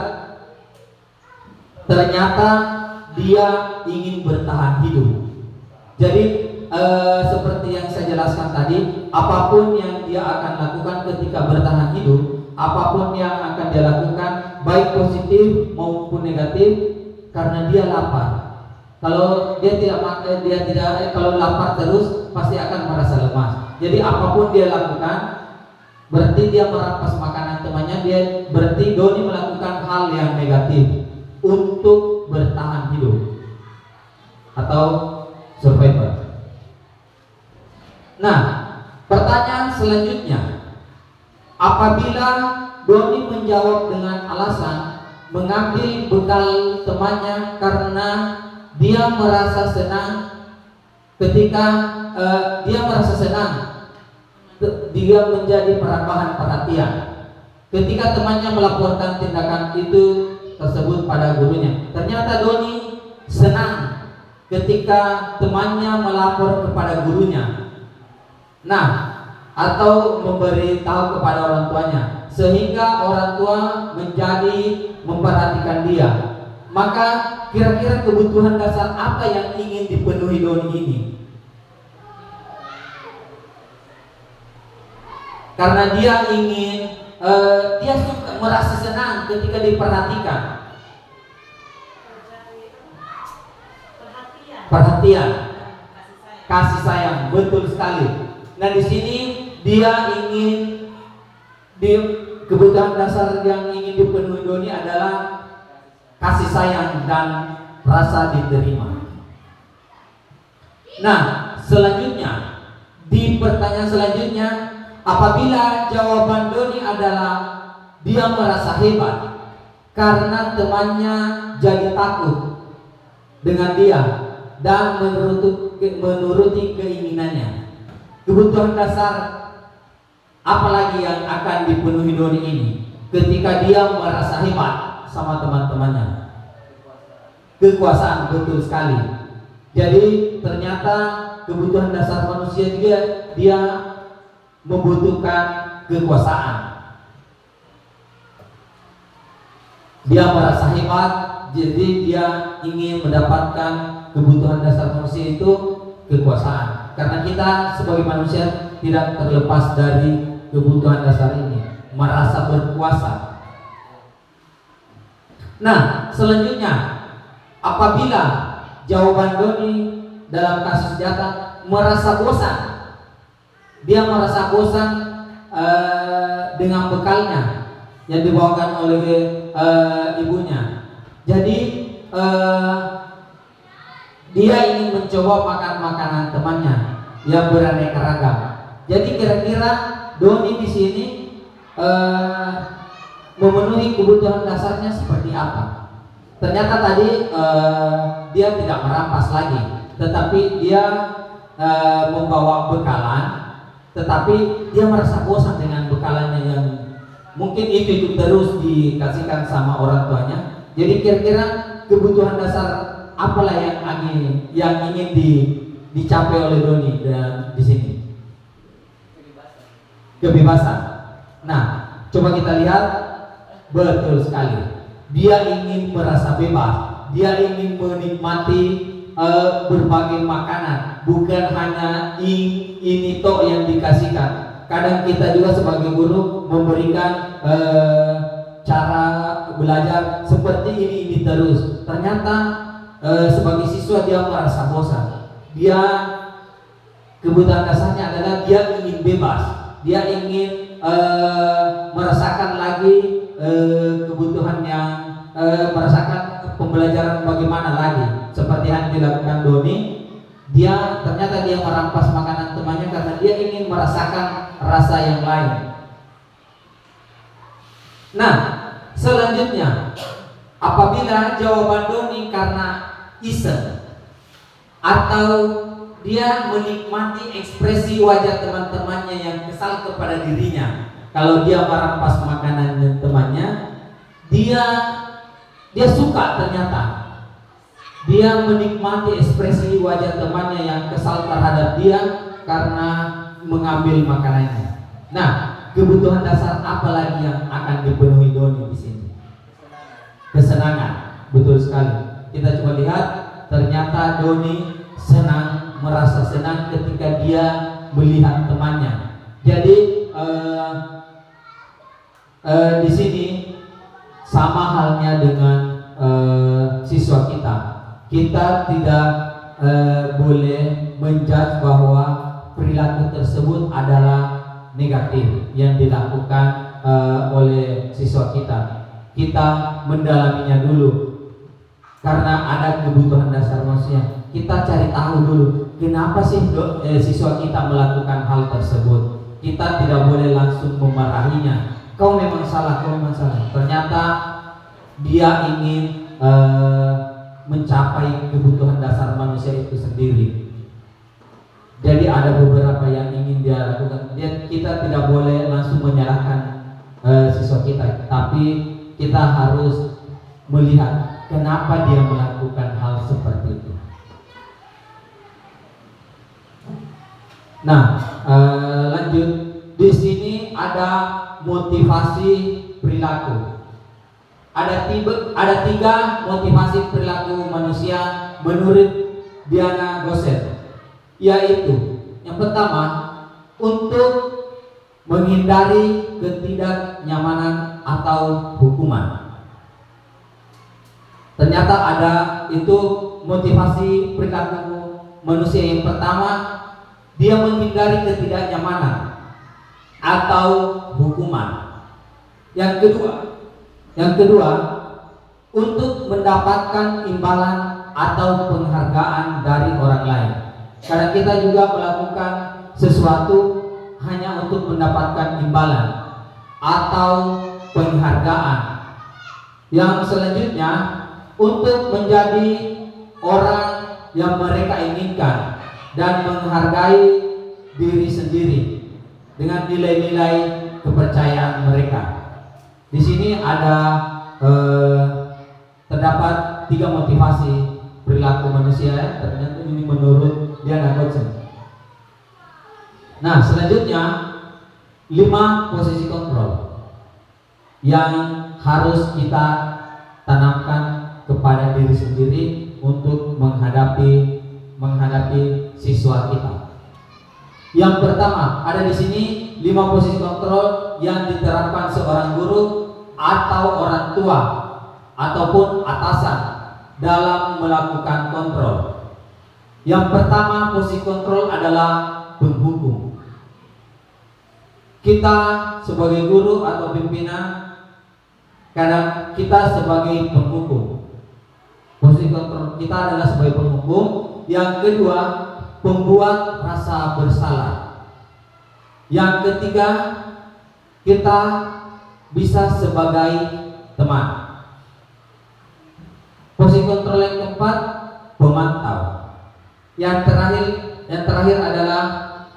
Ternyata dia ingin bertahan hidup. Jadi seperti yang saya jelaskan tadi, apapun yang dia akan lakukan ketika bertahan hidup, apapun yang akan dia lakukan, baik positif maupun negatif, karena dia lapar. Kalau dia tidak makan, kalau lapar terus pasti akan merasa lemas. Jadi apapun dia lakukan, berarti dia merampas makanan temannya. Dia berarti Doni melakukan hal yang negatif untuk bertahan hidup atau survivor. Nah, pertanyaan selanjutnya, apabila Doni menjawab dengan alasan mengambil bekal temannya karena dia merasa senang ketika dia menjadi bahan perhatian ketika temannya melaporkan tindakan itu tersebut pada gurunya. Ternyata Doni senang ketika temannya melapor kepada gurunya, atau memberitahu kepada orang tuanya, sehingga orang tua menjadi memperhatikan dia. Maka kira-kira kebutuhan dasar apa yang ingin dipenuhi Doni ini? Karena dia ingin, dia suka merasa senang ketika diperhatikan. Perhatian, kasih sayang, betul sekali. Nah, di sini dia ingin, kebutuhan dasar yang ingin dipenuhi Doni adalah kasih sayang dan rasa diterima. Nah, selanjutnya, di pertanyaan selanjutnya, apabila jawaban Doni adalah dia merasa hebat karena temannya jadi takut dengan dia dan menuruti keinginannya, kebutuhan dasar apalagi yang akan dipenuhi Doni ini ketika dia merasa hebat sama teman-temannya? Kekuasaan, betul sekali. Jadi ternyata kebutuhan dasar manusia juga dia membutuhkan kekuasaan. Dia merasa hebat, jadi dia ingin mendapatkan kebutuhan dasar manusia itu kekuasaan. Karena kita sebagai manusia tidak terlepas dari kebutuhan dasar ini, merasa berkuasa. Nah, selanjutnya, apabila jawaban Doni dalam kasus Jaka merasa bosan, dia merasa bosan dengan bekalnya yang dibawakan oleh ibunya. Jadi dia ingin mencoba makan makanan temannya yang beraneka ragam. Jadi kira-kira Doni di sini memenuhi kebutuhan dasarnya seperti apa? Ternyata tadi dia tidak merampas lagi, tetapi dia membawa bekalan, tetapi dia merasa bosan dengan bekalannya yang mungkin itu terus dikasihkan sama orang tuanya. Jadi kira-kira kebutuhan dasar apalah yang ingin dicapai oleh Doni di sini? Kebebasan. Nah, coba kita lihat, betul sekali. Dia ingin merasa bebas. Dia ingin menikmati berbagai makanan, bukan hanya ini toh yang dikasihkan. Kadang kita juga sebagai guru memberikan cara belajar seperti ini terus. Ternyata sebagai siswa dia merasa bosan. Dia kebutuhan dasarnya adalah dia ingin bebas. Dia ingin merasakan lagi kebutuhan yang merasakan pembelajaran bagaimana lagi, seperti yang dilakukan Doni. Ternyata dia merampas makanan temannya karena dia ingin merasakan rasa yang lain. Nah, selanjutnya, apabila jawaban Doni karena iseng atau dia menikmati ekspresi wajah teman-temannya yang kesal kepada dirinya, kalau dia merampas makanan temannya, dia suka. Ternyata dia menikmati ekspresi wajah temannya yang kesal terhadap dia karena mengambil makanannya. Nah, kebutuhan dasar apa lagi yang akan dipenuhi Doni di sini? Kesenangan, betul sekali. Kita coba lihat, ternyata Doni merasa senang ketika dia melihat temannya. Jadi di sini sama halnya dengan siswa kita. Kita tidak boleh menjudge bahwa perilaku tersebut adalah negatif yang dilakukan oleh siswa kita. Kita mendalaminya dulu, karena ada kebutuhan dasar manusia. Kita cari tahu dulu kenapa sih siswa kita melakukan hal tersebut. Kita tidak boleh langsung memarahinya. Kau memang salah, kau memang salah. Ternyata dia ingin mencapai kebutuhan dasar manusia itu sendiri. Jadi ada beberapa yang ingin dia lakukan. Kita tidak boleh langsung menyalahkan siswa kita, tapi kita harus melihat kenapa dia melakukan hal seperti itu. Nah, lanjut. Di sini ada motivasi perilaku. Ada tiga motivasi perilaku manusia menurut Diana Gosset, yaitu yang pertama, untuk menghindari ketidaknyamanan atau hukuman. Ternyata ada itu motivasi perilaku manusia. Yang pertama, dia menghindari ketidaknyamanan atau hukuman. Yang kedua, untuk mendapatkan imbalan atau penghargaan dari orang lain. Karena kita juga melakukan sesuatu hanya untuk mendapatkan imbalan atau penghargaan. Yang selanjutnya, untuk menjadi orang yang mereka inginkan dan menghargai diri sendiri dengan nilai-nilai kepercayaan mereka. Di sini ada terdapat tiga motivasi perilaku manusia. Ternyata ini menurut Diana Gosset. Nah, selanjutnya 5 posisi kontrol yang harus kita tanamkan kepada diri sendiri untuk menghadapi siswa kita. Yang pertama, ada di sini 5 posisi kontrol yang diterapkan seorang guru atau orang tua ataupun atasan dalam melakukan kontrol. Yang pertama, posisi kontrol adalah penghukum. Kita sebagai guru atau pimpinan, kadang kita sebagai penghukum. Posisi kontrol kita adalah sebagai penghukum. Yang kedua, pembuat rasa bersalah. Yang ketiga, kita bisa sebagai teman. Posisi kontrol yang keempat, pemantau. Yang terakhir adalah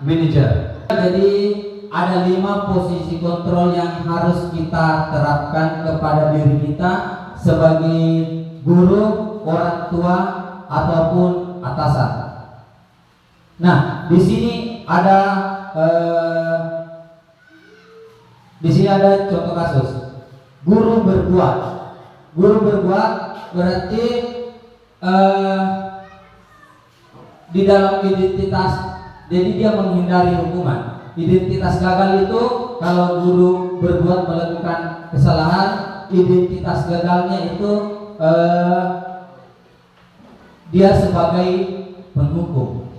manajer. Jadi ada 5 posisi kontrol yang harus kita terapkan kepada diri kita sebagai guru, orang tua ataupun atasan. Nah, di sini ada contoh kasus. Guru berbuat berarti di dalam identitas, jadi dia menghindari hukuman. Identitas gagal itu kalau guru berbuat melakukan kesalahan, identitas gagalnya itu dia sebagai penghukum,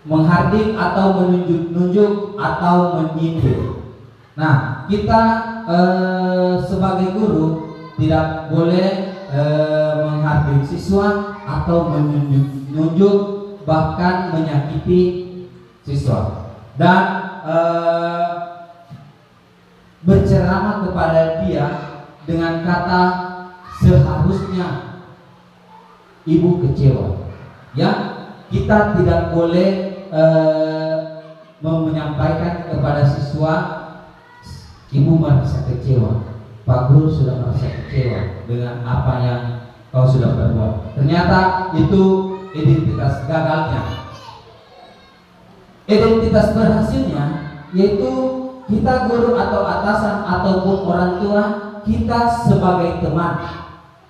menghardik atau menunjuk atau menyindir. Nah, kita sebagai guru tidak boleh menghardik siswa atau menunjuk bahkan menyakiti siswa, dan berceramah kepada dia dengan kata seharusnya ibu kecewa. Ya, kita tidak boleh menyampaikan kepada siswa ibu merasa kecewa, Pak Guru sudah merasa kecewa dengan apa yang kau sudah berbuat. Ternyata itu identitas gagalnya. Identitas berhasilnya yaitu kita guru atau atasan ataupun orang tua, kita sebagai teman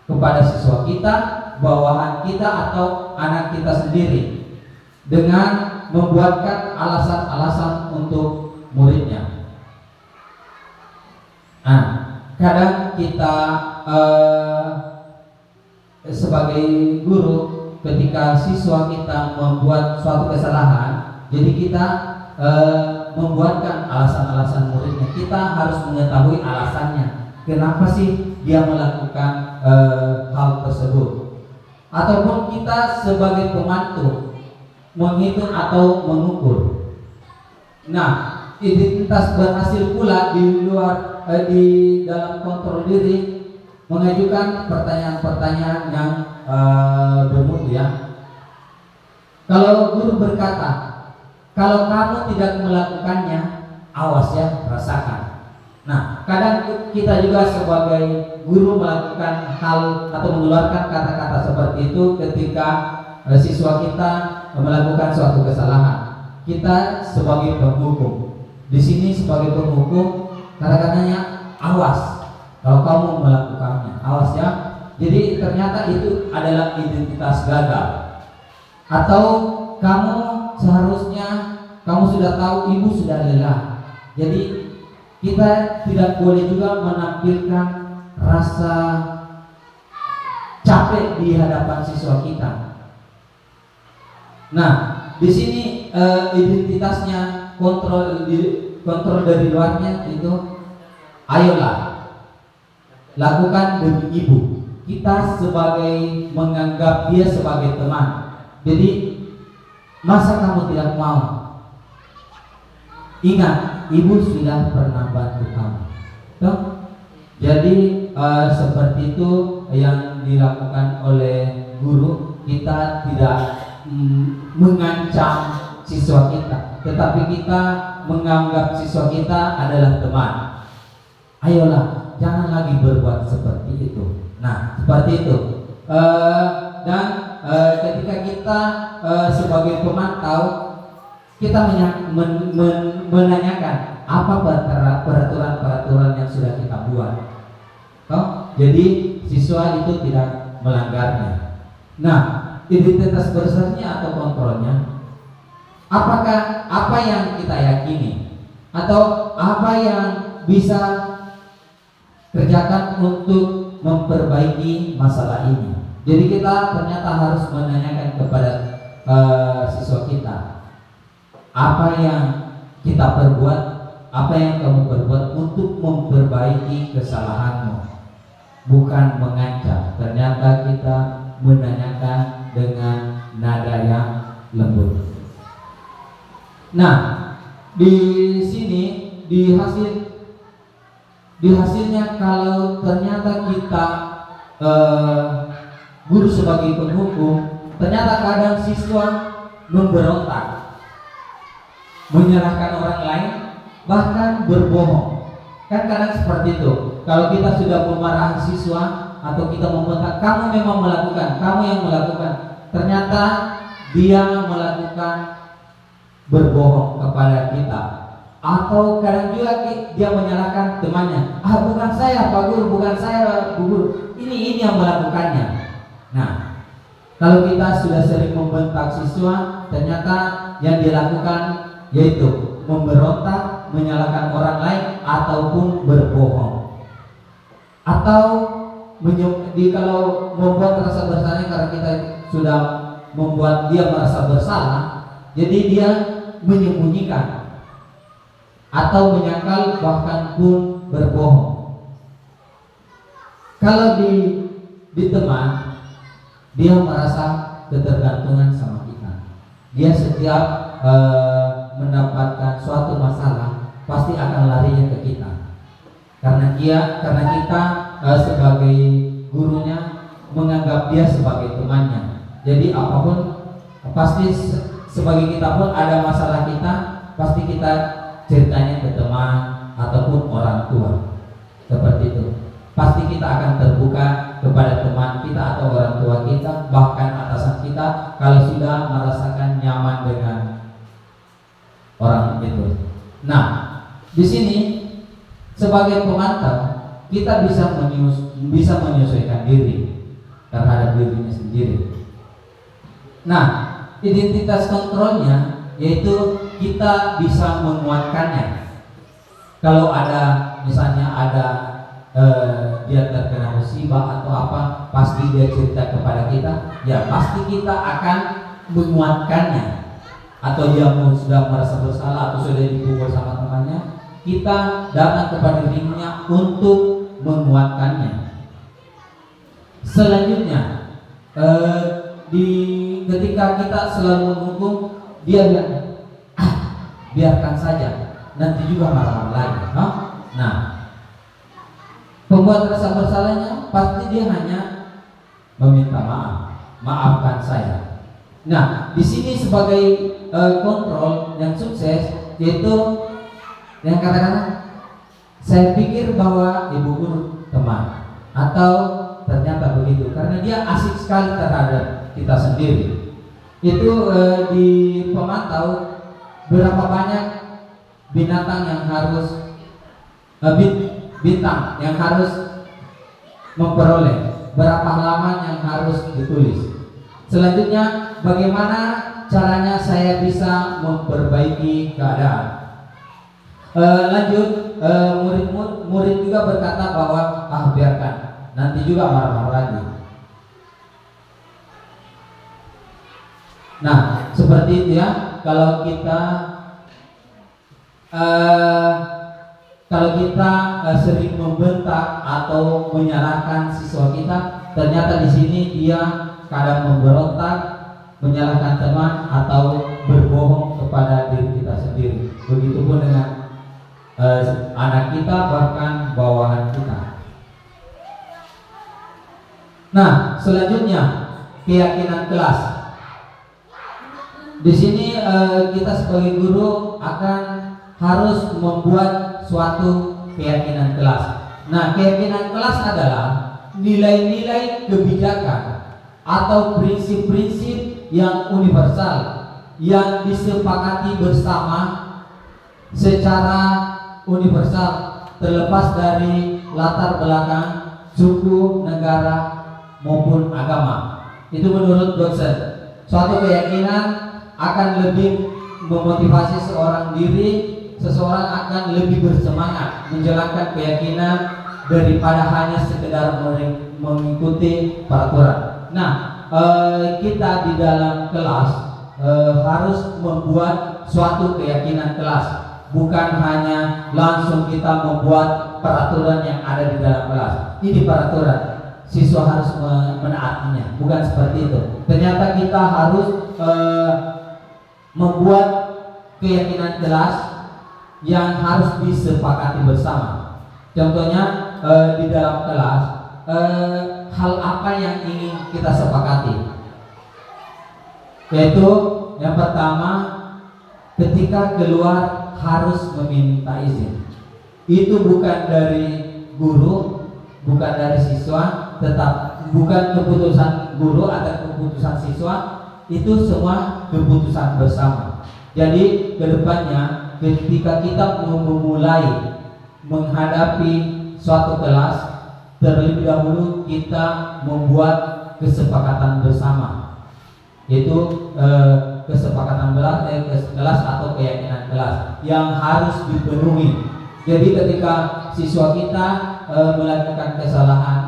kepada siswa kita, bawahan kita atau anak kita sendiri, dengan membuatkan alasan-alasan untuk muridnya. Nah, kadang kita sebagai guru, ketika siswa kita membuat suatu kesalahan, jadi kita membuatkan alasan-alasan muridnya. Kita harus mengetahui alasannya. Kenapa sih dia melakukan hal tersebut? Ataupun kita sebagai pemantau menghitung atau mengukur. Nah, identitas berhasil pula di dalam kontrol diri mengajukan pertanyaan-pertanyaan yang bermutu ya. Kalau guru berkata, kalau kamu tidak melakukannya, awas ya, rasakan. Nah, kadang kita juga sebagai guru melakukan hal atau mengeluarkan kata-kata seperti itu ketika siswa kita melakukan suatu kesalahan. Kita sebagai penghukum, di sini sebagai penghukum, kata-katanya awas. Kalau kamu melakukannya, awas ya. Jadi ternyata itu adalah identitas gagal. Atau kamu seharusnya, kamu sudah tahu ibu sudah lelah. Jadi kita tidak boleh juga menampilkan rasa capek di hadapan siswa kita. Nah, di sini identitasnya kontrol dari luarnya itu, ayolah lakukan demi ibu. Kita sebagai menganggap dia sebagai teman. Jadi masa kamu tidak mau? Ingat, ibu sudah pernah bantu kamu. Tuh? Jadi seperti itu yang dilakukan oleh guru. Kita tidak mengancam siswa kita, tetapi kita menganggap siswa kita adalah teman. Ayolah, jangan lagi berbuat seperti itu. Nah, seperti itu. Dan ketika kita sebagai pemantau, kita menanyakan apa peraturan-peraturan yang sudah kita buat. Jadi siswa itu tidak melanggarnya. Nah, identitas besarnya atau kontrolnya, apakah apa yang kita yakini atau apa yang bisa kerjakan untuk memperbaiki masalah ini. Jadi kita ternyata harus menanyakan kepada siswa kita, apa yang kita perbuat, apa yang kamu perbuat untuk memperbaiki kesalahanmu, bukan mengancam. Ternyata kita menanyakan dengan nada yang lembut. Nah, di sini hasilnya kalau ternyata kita guru sebagai penghukum, ternyata kadang siswa memberontak, menyerahkan orang lain, bahkan berbohong. Kan kadang seperti itu. Kalau kita sudah memarahi siswa atau kita membentak, kamu memang melakukan, kamu yang melakukan, ternyata dia melakukan berbohong kepada kita. Atau kadang juga dia menyalahkan temannya, bukan saya Pak Guru, bukan saya Bu Guru, ini yang melakukannya. Nah, kalau kita sudah sering membentak siswa, ternyata yang dilakukan yaitu memberontak, menyalahkan orang lain, ataupun berbohong. Atau kalau membuat rasa bersalahnya karena kita sudah membuat dia merasa bersalah, jadi dia menyembunyikan atau menyangkal, bahkan pun berbohong. Kalau di teman, dia merasa ketergantungan sama kita. Dia setiap mendapatkan suatu masalah pasti akan larinya ke kita. Karena kita sebagai gurunya menganggap dia sebagai temannya. Jadi apapun pasti sebagai kita pun ada masalah kita, pasti kita ceritanya ke teman ataupun orang tua. Seperti itu. Pasti kita akan terbuka kepada teman kita atau orang tua kita, bahkan atasan kita, kalau sudah merasakan nyaman dengan orang itu. Nah, di sini sebagai pemantau kita bisa menyesuaikan diri terhadap dirinya sendiri. Nah, identitas kontrolnya yaitu kita bisa menguatkannya. Kalau ada misalnya ada dia terkena musibah atau apa, pasti dia cerita kepada kita, ya pasti kita akan menguatkannya. Atau dia sudah merasa bersalah atau sudah dipukul sama temannya, kita datang kepada dirinya untuk menguatkannya. Selanjutnya, ketika kita selalu menghukum, dia bilang, biarkan saja, nanti juga marah-marah lagi. Nah, pembuat rasa bersalahnya pasti dia hanya meminta maaf, maafkan saya. Nah, di sini sebagai kontrol yang sukses, yaitu yang katakan, saya pikir bahwa ibu guru teman, atau ternyata begitu, karena dia asik sekali terhadap kita sendiri. Itu di pemantau berapa banyak binatang yang harus bintang yang harus memperoleh, berapa halaman yang harus ditulis. Selanjutnya, bagaimana caranya saya bisa memperbaiki keadaan. Lanjut, murid juga berkata bahwa biarkan, nanti juga marah-marah lagi. Nah, seperti itu ya. Kalau kita sering membentak atau menyalahkan siswa kita, ternyata di sini dia kadang memberontak, menyalahkan teman, atau berbohong kepada diri kita sendiri. Begitupun dengan anak kita, bahkan bawahan kita. Nah, selanjutnya keyakinan kelas. Di sini kita sebagai guru akan harus membuat suatu keyakinan kelas. Nah, keyakinan kelas adalah nilai-nilai kebijakan atau prinsip-prinsip yang universal yang disepakati bersama secara universal, terlepas dari latar belakang suku, negara maupun agama. Itu menurut Johnson. Suatu keyakinan akan lebih memotivasi seseorang akan lebih bersemangat menjalankan keyakinan daripada hanya sekedar mengikuti peraturan. Nah, kita di dalam kelas harus membuat suatu keyakinan kelas, bukan hanya langsung kita membuat peraturan yang ada di dalam kelas. Ini peraturan, siswa harus menaatinya, bukan seperti itu. Ternyata kita harus membuat keyakinan kelas yang harus disepakati bersama. Contohnya di dalam kelas, hal apa yang ingin kita sepakati? Yaitu yang pertama, ketika keluar harus meminta izin. Itu bukan dari guru, bukan dari siswa, tetap bukan keputusan guru atau keputusan siswa, itu semua keputusan bersama. Jadi kedepannya ketika kita memulai menghadapi suatu kelas, terlebih dahulu kita membuat kesepakatan bersama, yaitu kesepakatan kelas atau keyakinan kelas yang harus dipenuhi. Jadi ketika siswa kita melakukan kesalahan,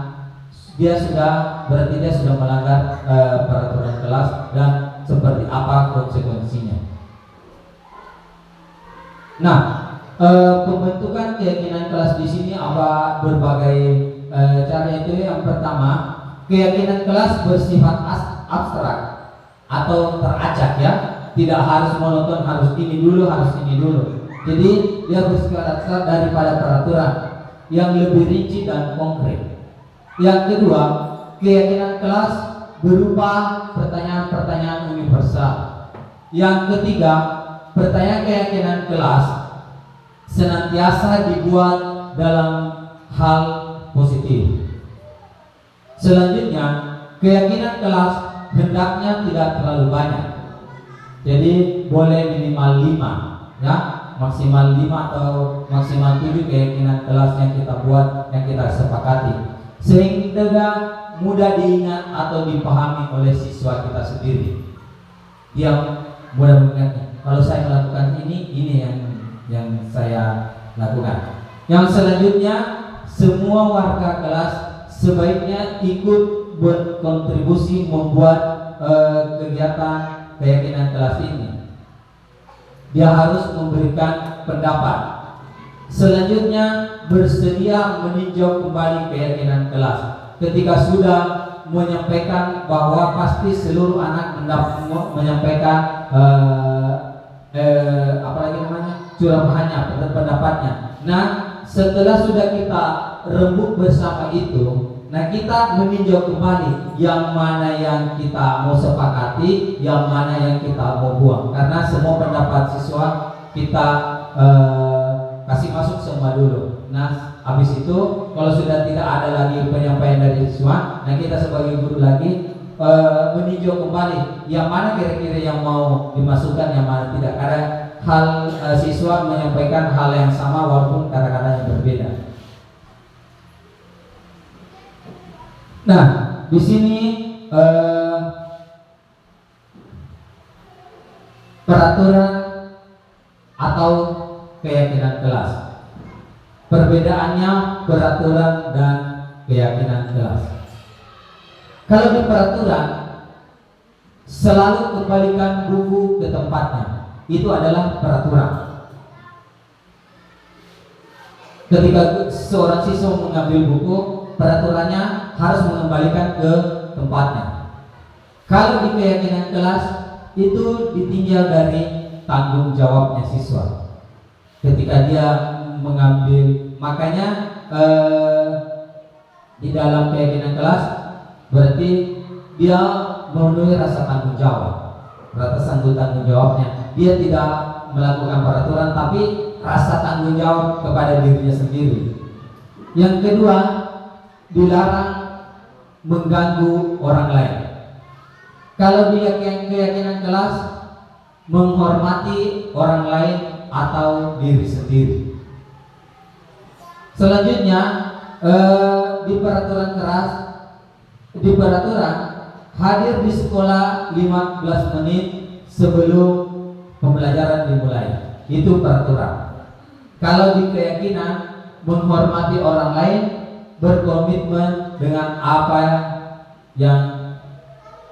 berarti dia sudah melanggar peraturan kelas, dan seperti apa konsekuensinya. Nah, pembentukan keyakinan kelas di sini apa berbagai cara. Itu yang pertama, keyakinan kelas bersifat abstrak atau teracak ya, tidak harus monoton, harus ini dulu, harus ini dulu. Jadi dia bersifat abstrak daripada peraturan yang lebih rinci dan konkret. Yang kedua, keyakinan kelas berupa pertanyaan-pertanyaan universal. Yang ketiga, pertanyaan keyakinan kelas senantiasa dibuat dalam hal positif. Selanjutnya, keyakinan kelas hendaknya tidak terlalu banyak. Jadi boleh minimal 5 ya, maksimal 5 atau maksimal 7 keyakinan kelas yang kita buat, yang kita sepakati, sehingga mudah diingat atau dipahami oleh siswa kita sendiri. Dia mudah mengingatnya, kalau saya melakukan ini yang saya lakukan. Yang selanjutnya, semua warga kelas sebaiknya ikut berkontribusi membuat kegiatan keyakinan kelas ini. Dia harus memberikan pendapat. Selanjutnya bersedia meninjau kembali keyakinan kelas. Ketika sudah menyampaikan bahwa pasti seluruh anak menyampaikan curahannya, pendapatnya. Nah, setelah sudah kita rembuk bersama itu, nah kita meninjau kembali yang mana yang kita mau sepakati, yang mana yang kita mau buang. Karena semua pendapat siswa kita kasih masuk semua dulu. Nah, habis itu kalau sudah tidak ada lagi penyampaian dari siswa, nah kita sebagai guru lagi meninjau kembali yang mana kira-kira yang mau dimasukkan, yang mana tidak. Karena siswa menyampaikan hal yang sama walaupun kata-katanya berbeda. Nah, di sini peraturan atau keyakinan kelas. Perbedaannya peraturan dan keyakinan kelas. Kalau di peraturan selalu kembalikan buku ke tempatnya. Itu adalah peraturan. Ketika seorang siswa mengambil buku, peraturannya harus mengembalikan ke tempatnya. Kalau di keyakinan kelas itu ditinjau dari tanggung jawabnya siswa. Ketika dia mengambil, makanya di dalam keyakinan kelas berarti dia memenuhi rasa tanggung jawab, rasa tanggung jawabnya. Dia tidak melakukan peraturan, tapi rasa tanggung jawab kepada dirinya sendiri. Yang kedua, dilarang mengganggu orang lain. Kalau dia keyakinan kelas, menghormati orang lain atau diri sendiri. Selanjutnya di peraturan hadir di sekolah 15 menit sebelum pembelajaran dimulai. Itu peraturan. Kalau di keyakinan, menghormati orang lain, berkomitmen dengan apa yang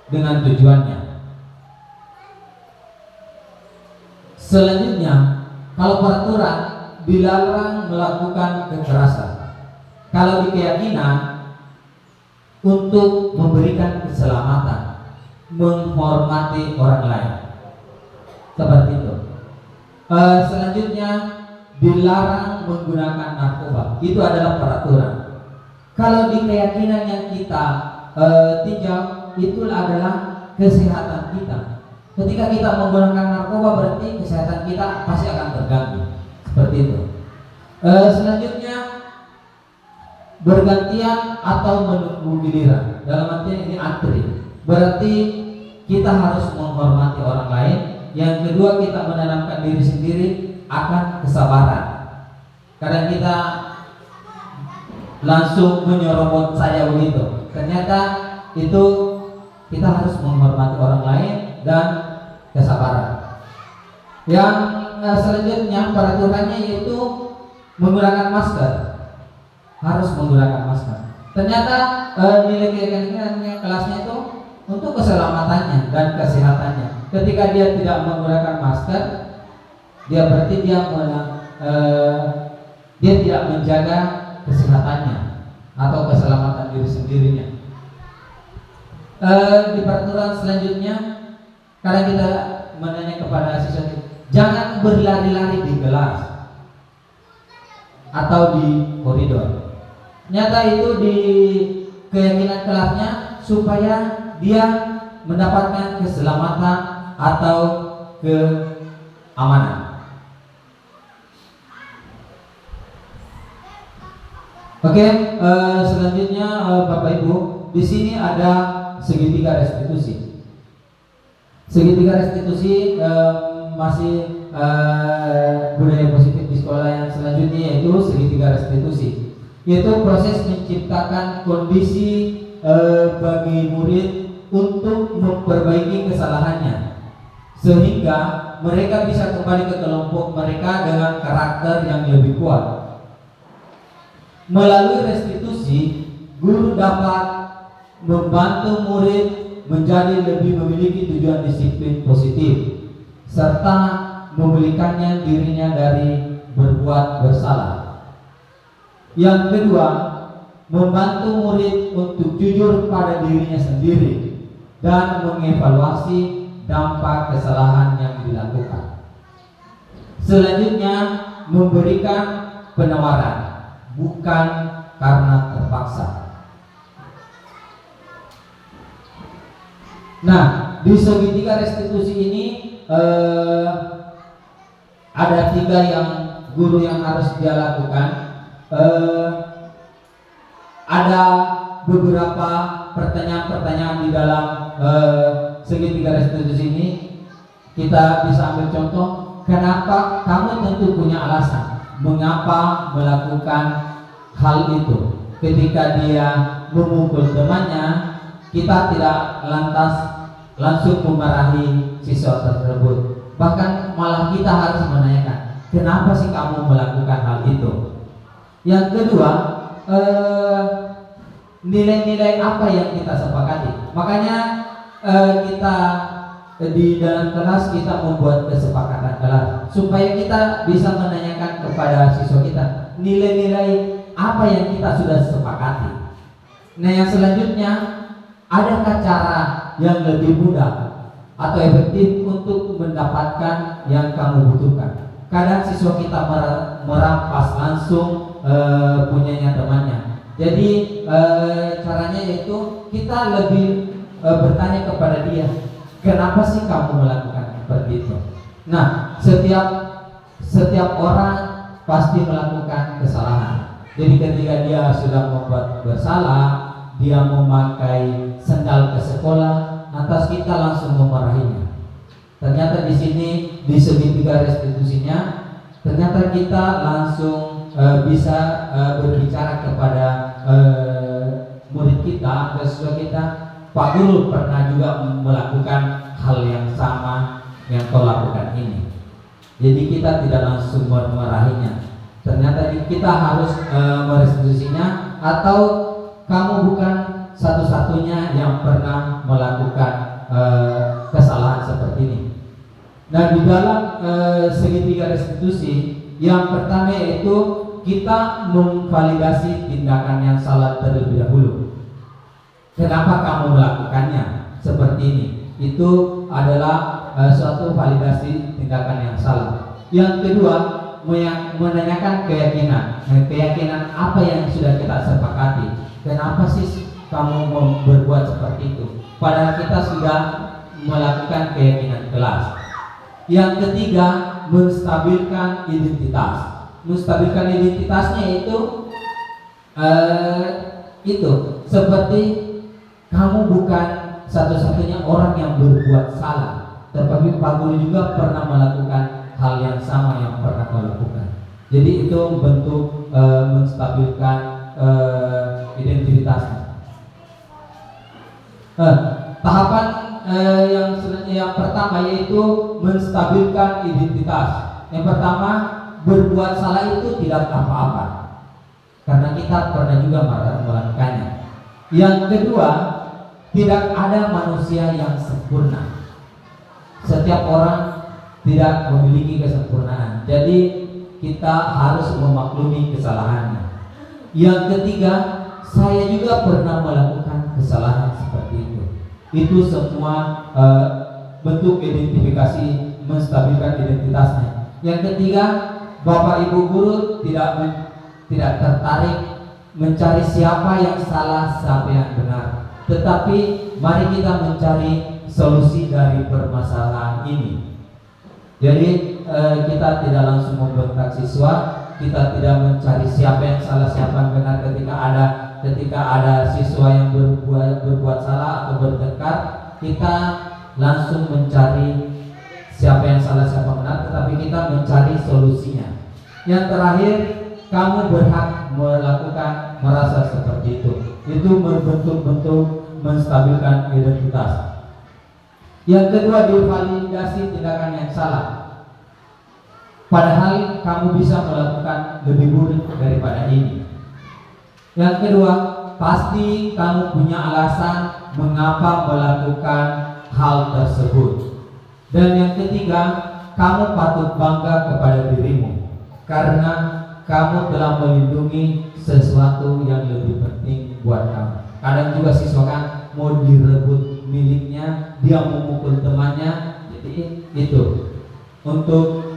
dengan tujuannya. Selanjutnya, kalau peraturan dilarang melakukan kekerasan. Kalau di keyakinan, untuk memberikan keselamatan, menghormati orang lain. Seperti itu. Selanjutnya, dilarang menggunakan narkoba. Itu adalah peraturan. Kalau di keyakinan yang kita tinjau, itu adalah kesehatan kita. Ketika kita menggunakan narkoba, berarti kesehatan kita pasti akan terganggu. Seperti itu. Selanjutnya, bergantian atau menunggu giliran. Dalam artian ini antri. Berarti kita harus menghormati orang lain. Yang kedua, kita menanamkan diri sendiri akan kesabaran. Karena kita langsung menyerobot saya begitu. Ternyata itu kita harus menghormati orang lain dan kesabaran. Yang selanjutnya peraturannya yaitu menggunakan masker. Harus menggunakan masker. Ternyata nilai keyakinan kelasnya itu untuk keselamatannya dan kesehatannya. Ketika dia tidak menggunakan masker, dia berarti dia tidak menjaga kesehatannya atau keselamatan diri sendirinya. Di peraturan selanjutnya, karena kita menanya kepada siswa, jangan berlari-lari di kelas atau di koridor. Nyata itu di keyakinan kelasnya supaya dia mendapatkan keselamatan atau keamanan. Oke, selanjutnya Bapak Ibu, di sini ada segitiga restitusi. Segitiga restitusi masih budaya positif di sekolah yang selanjutnya, yaitu segitiga restitusi, yaitu proses menciptakan kondisi bagi murid untuk memperbaiki kesalahannya sehingga mereka bisa kembali ke kelompok mereka dengan karakter yang lebih kuat. Melalui restitusi, guru dapat membantu murid menjadi lebih memiliki tujuan disiplin positif serta memulihkannya dirinya dari berbuat bersalah. Yang kedua, membantu murid untuk jujur pada dirinya sendiri dan mengevaluasi dampak kesalahan yang dilakukan. Selanjutnya, memberikan penawaran, bukan karena terpaksa. Nah, di segitiga restitusi ini ada 3 yang guru yang harus dia lakukan. Ada beberapa pertanyaan-pertanyaan di dalam segitiga restitusi ini. Kita bisa ambil contoh. Kenapa? Kamu tentu punya alasan mengapa melakukan hal itu. Ketika dia memukul temannya, kita tidak lantas langsung memarahi siswa tersebut. Bahkan malah kita harus menanyakan, kenapa sih kamu melakukan hal itu? Yang kedua, nilai-nilai apa yang kita sepakati. Makanya kita di dalam kelas kita membuat kesepakatan kelas supaya kita bisa menanyakan kepada siswa kita nilai-nilai apa yang kita sudah sepakati. Nah, yang selanjutnya, adakah cara yang lebih mudah atau efektif untuk mendapatkan yang kamu butuhkan? Kadang siswa kita merampas langsung punyanya temannya. Jadi caranya yaitu kita lebih bertanya kepada dia, kenapa sih kamu melakukan seperti itu? Nah, setiap orang pasti melakukan kesalahan. Jadi ketika dia sudah membuat bersalah, dia memakai sendal ke sekolah, lantas kita langsung memarahinya. Ternyata di sini di segitiga restitusinya, ternyata kita langsung bisa berbicara kepada murid kita, siswa kita. Pak Guru pernah juga melakukan hal yang sama yang kau lakukan ini. Jadi kita tidak langsung memarahinya. Ternyata kita harus merestitusinya, atau kamu bukan satu-satunya yang pernah melakukan kesalahan seperti ini. Nah, di dalam segitiga restitusi, yang pertama yaitu kita memvalidasi tindakan yang salah terlebih dahulu. Kenapa kamu melakukannya seperti ini? Itu adalah suatu validasi tindakan yang salah. Yang kedua, menanyakan keyakinan. Keyakinan apa yang sudah kita sepakati? Kenapa sih kamu berbuat seperti itu? Padahal kita sudah melakukan keyakinan kelas. Yang ketiga, menstabilkan identitas. Menstabilkan identitasnya itu seperti kamu bukan satu-satunya orang yang berbuat salah, tetapi Pak Guru juga pernah melakukan hal yang sama yang pernah kau lakukan. Jadi itu bentuk menstabilkan identitasnya. Tahapan yang pertama yaitu menstabilkan identitas. Yang pertama, berbuat salah itu tidak apa-apa, karena kita pernah juga melakukannya. Yang kedua, tidak ada manusia yang sempurna. Setiap orang tidak memiliki kesempurnaan. Jadi kita harus memaklumi kesalahannya. Yang ketiga, saya juga pernah melakukan kesalahan seperti itu. Itu semua bentuk identifikasi menstabilkan identitasnya. Yang ketiga, Bapak Ibu guru tidak tertarik mencari siapa yang salah, siapa yang benar, tetapi mari kita mencari solusi dari permasalahan ini. Jadi kita tidak langsung membentak siswa, kita tidak mencari siapa yang salah, siapa yang benar. Ketika ada siswa yang berbuat salah atau bertengkar, kita langsung mencari siapa yang salah, siapa yang benar, tetapi kita mencari solusinya. Yang terakhir, kamu berhak melakukan merasa seperti itu. Itu bentuk-bentuk menstabilkan identitas. Yang kedua, divalidasi tindakan yang salah. Padahal kamu bisa melakukan lebih buruk daripada ini. Yang kedua, pasti kamu punya alasan mengapa melakukan hal tersebut. Dan yang ketiga, kamu patut bangga kepada dirimu karena kamu telah melindungi sesuatu yang lebih penting buat kamu. Kadang juga siswa kan mau direbut miliknya, dia memukul temannya, jadi itu untuk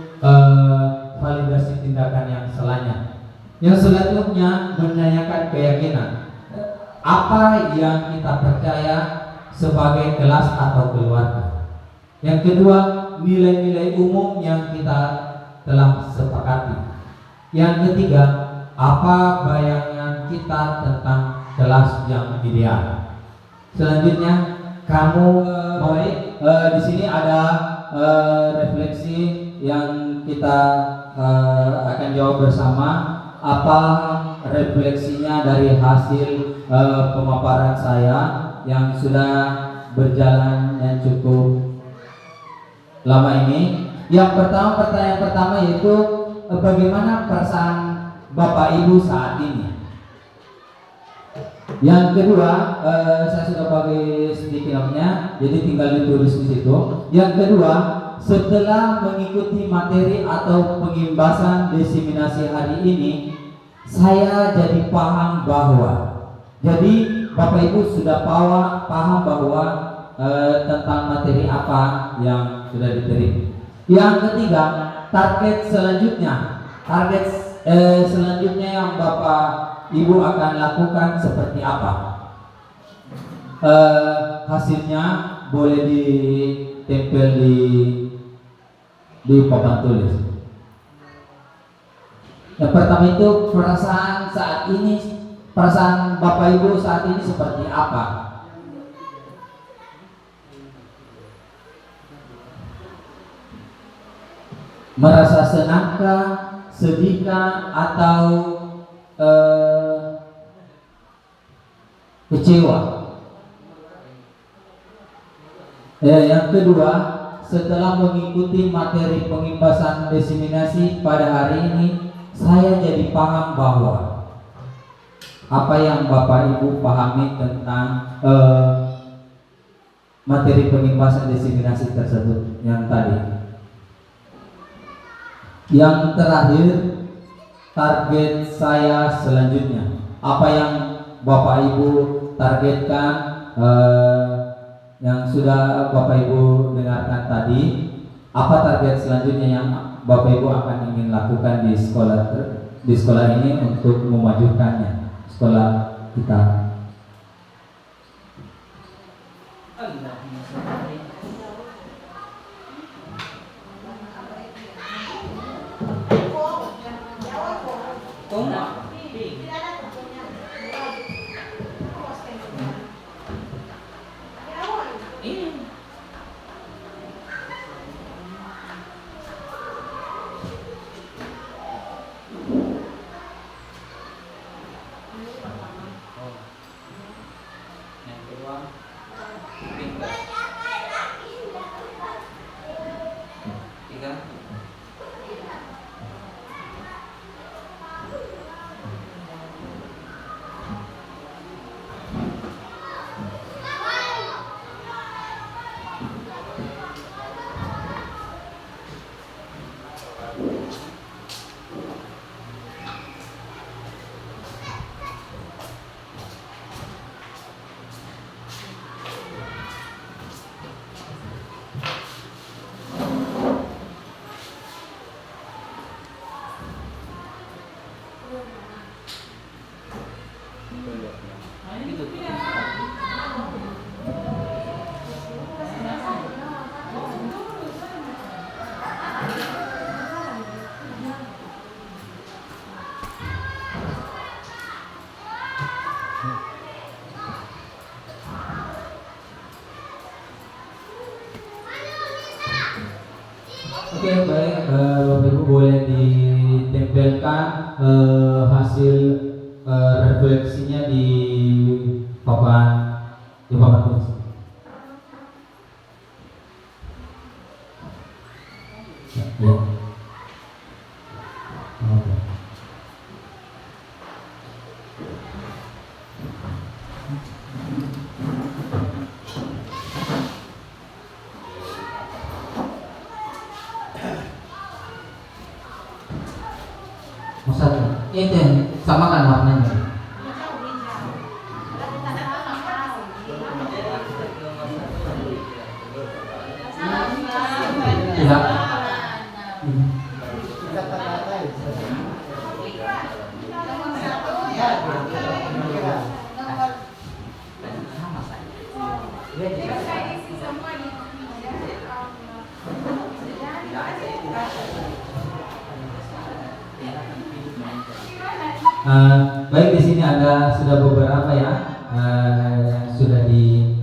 validasi tindakan yang selanjutnya. Yang selanjutnya menanyakan keyakinan. Apa yang kita percaya sebagai kelas atau keluarga. Yang kedua, nilai-nilai umum yang kita telah sepakati. Yang ketiga, apa bayangan kita tentang kelas yang ideal. Selanjutnya, kamu di sini ada refleksi yang kita akan jawab bersama. Apa refleksinya dari hasil pemaparan saya yang sudah berjalan yang cukup lama ini? Yang pertama, pertanyaan pertama yaitu bagaimana perasaan Bapak Ibu saat ini? Yang kedua, saya sudah bagi sedikit namanya, jadi tinggal ditulis di situ. Yang kedua, setelah mengikuti materi atau pengimbasan diseminasi hari ini, saya jadi paham bahwa, jadi Bapak Ibu sudah paham bahwa tentang materi apa yang sudah diterima. Yang ketiga, target selanjutnya yang Bapak Ibu akan lakukan seperti apa? Hasilnya boleh ditempel di papan tulis. Yang pertama itu perasaan saat ini, perasaan Bapak Ibu saat ini seperti apa? Merasa senangkah, sedihkah, atau kecewa? Yang kedua, setelah mengikuti materi pengimbasan diseminasi pada hari ini, saya jadi paham bahwa apa yang Bapak Ibu pahami tentang materi pengimbasan diseminasi tersebut yang tadi. Yang terakhir, target saya selanjutnya. Apa yang Bapak Ibu targetkan yang sudah Bapak Ibu dengarkan tadi, apa target selanjutnya yang Bapak Ibu akan ingin lakukan di sekolah ini untuk memajukannya sekolah kita. Oke, baik, Bapak Ibu boleh ditempelkan hasil refleksinya di papan tulis. Ya. Oke. Itu yang samakan warnanya. Ya. Baik, di sini ada sudah beberapa ya sudah di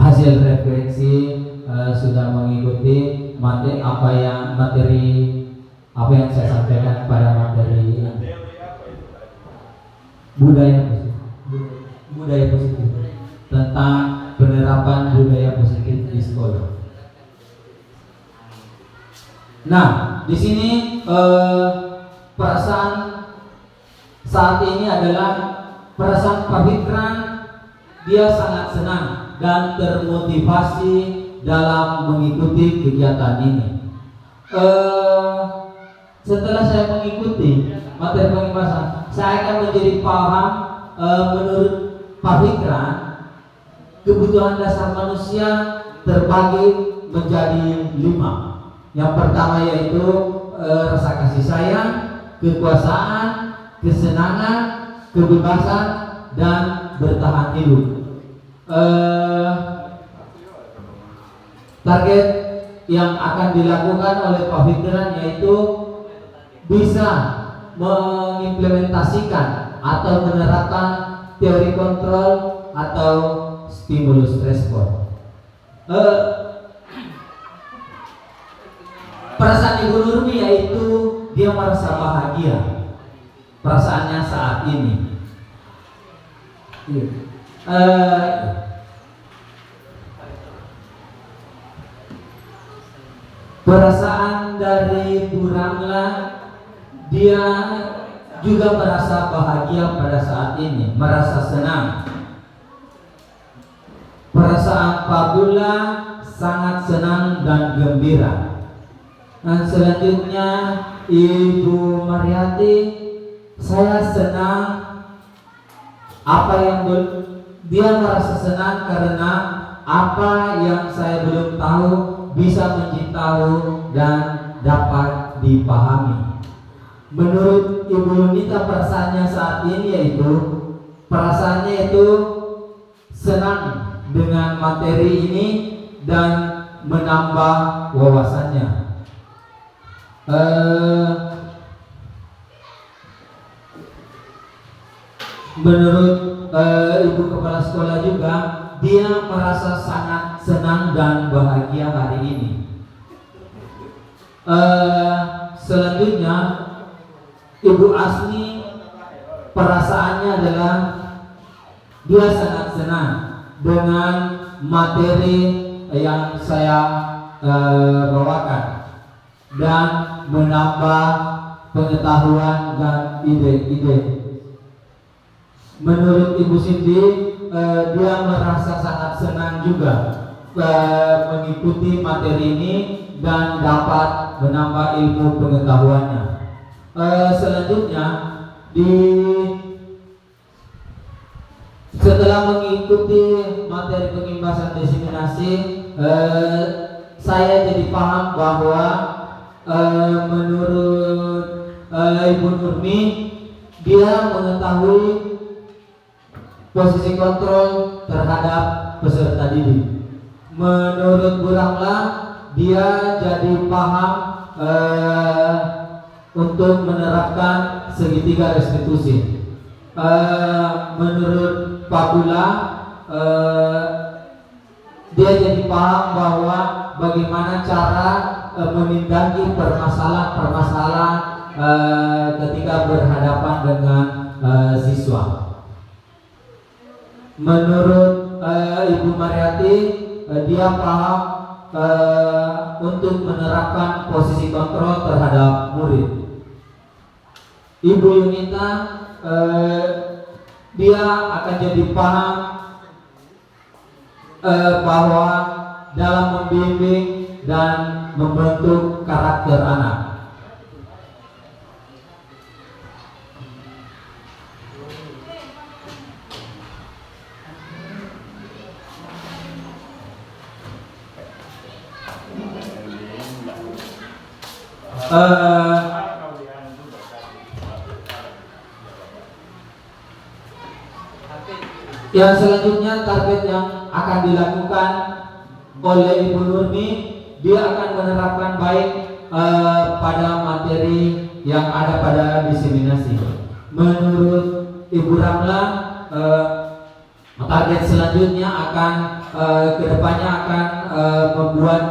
hasil refleksi sudah mengikuti materi apa yang saya sampaikan pada materi budaya positif tentang penerapan budaya positif di sekolah. Nah, di sini perasaan saat ini adalah perasaan Pak Fikran. Dia sangat senang dan termotivasi dalam mengikuti kegiatan ini. Setelah saya mengikuti materi pengembasan, saya akan menjadi paham menurut Pak Fikran kebutuhan dasar manusia terbagi menjadi 5. Yang pertama yaitu rasa kasih sayang, kekuasaan, kesenangan, kebebasan, dan bertahan hidup. Target yang akan dilakukan oleh Pak Fikran yaitu bisa mengimplementasikan atau menerapkan teori kontrol atau stimulus respon. Perasaan Ibu Nurmi yaitu dia merasa bahagia perasaannya saat ini. Perasaan dari Bu Ramla, dia juga merasa bahagia pada saat ini, merasa senang. Perasaan Pak Bula sangat senang dan gembira. Dan selanjutnya Ibu Mariati, saya senang dia merasa senang karena apa yang saya belum tahu bisa menjadi tahu dan dapat dipahami. Menurut Ibu Yunita, perasaannya saat ini yaitu perasaannya itu senang dengan materi ini dan menambah wawasannya. Menurut Ibu Kepala Sekolah juga, dia merasa sangat senang dan bahagia hari ini. Selanjutnya Ibu Asni, perasaannya adalah dia sangat senang dengan materi yang saya bawakan dan menambah pengetahuan dan ide-ide. Menurut Ibu Cindy, dia merasa sangat senang juga mengikuti materi ini dan dapat menambah ilmu pengetahuannya. Selanjutnya, setelah mengikuti materi pengimbasan diseminasi, saya jadi paham bahwa menurut Ibu Nurmi, dia mengetahui posisi kontrol terhadap peserta didik. Menurut Bu Ramla, dia jadi paham untuk menerapkan segitiga restitusi. Menurut Pak Bula, dia jadi paham bahwa bagaimana cara menindaki permasalahan-permasalahan ketika berhadapan dengan siswa. Menurut Ibu Mariati, dia paham untuk menerapkan posisi kontrol terhadap murid. Ibu Yunita, dia akan jadi paham bahwa dalam membimbing dan membentuk karakter anak. Eh, yang selanjutnya target yang akan dilakukan oleh Ibu Nurmi, dia akan menerapkan baik pada materi yang ada pada diseminasi. Menurut Ibu Ramla, target selanjutnya akan kedepannya akan membuat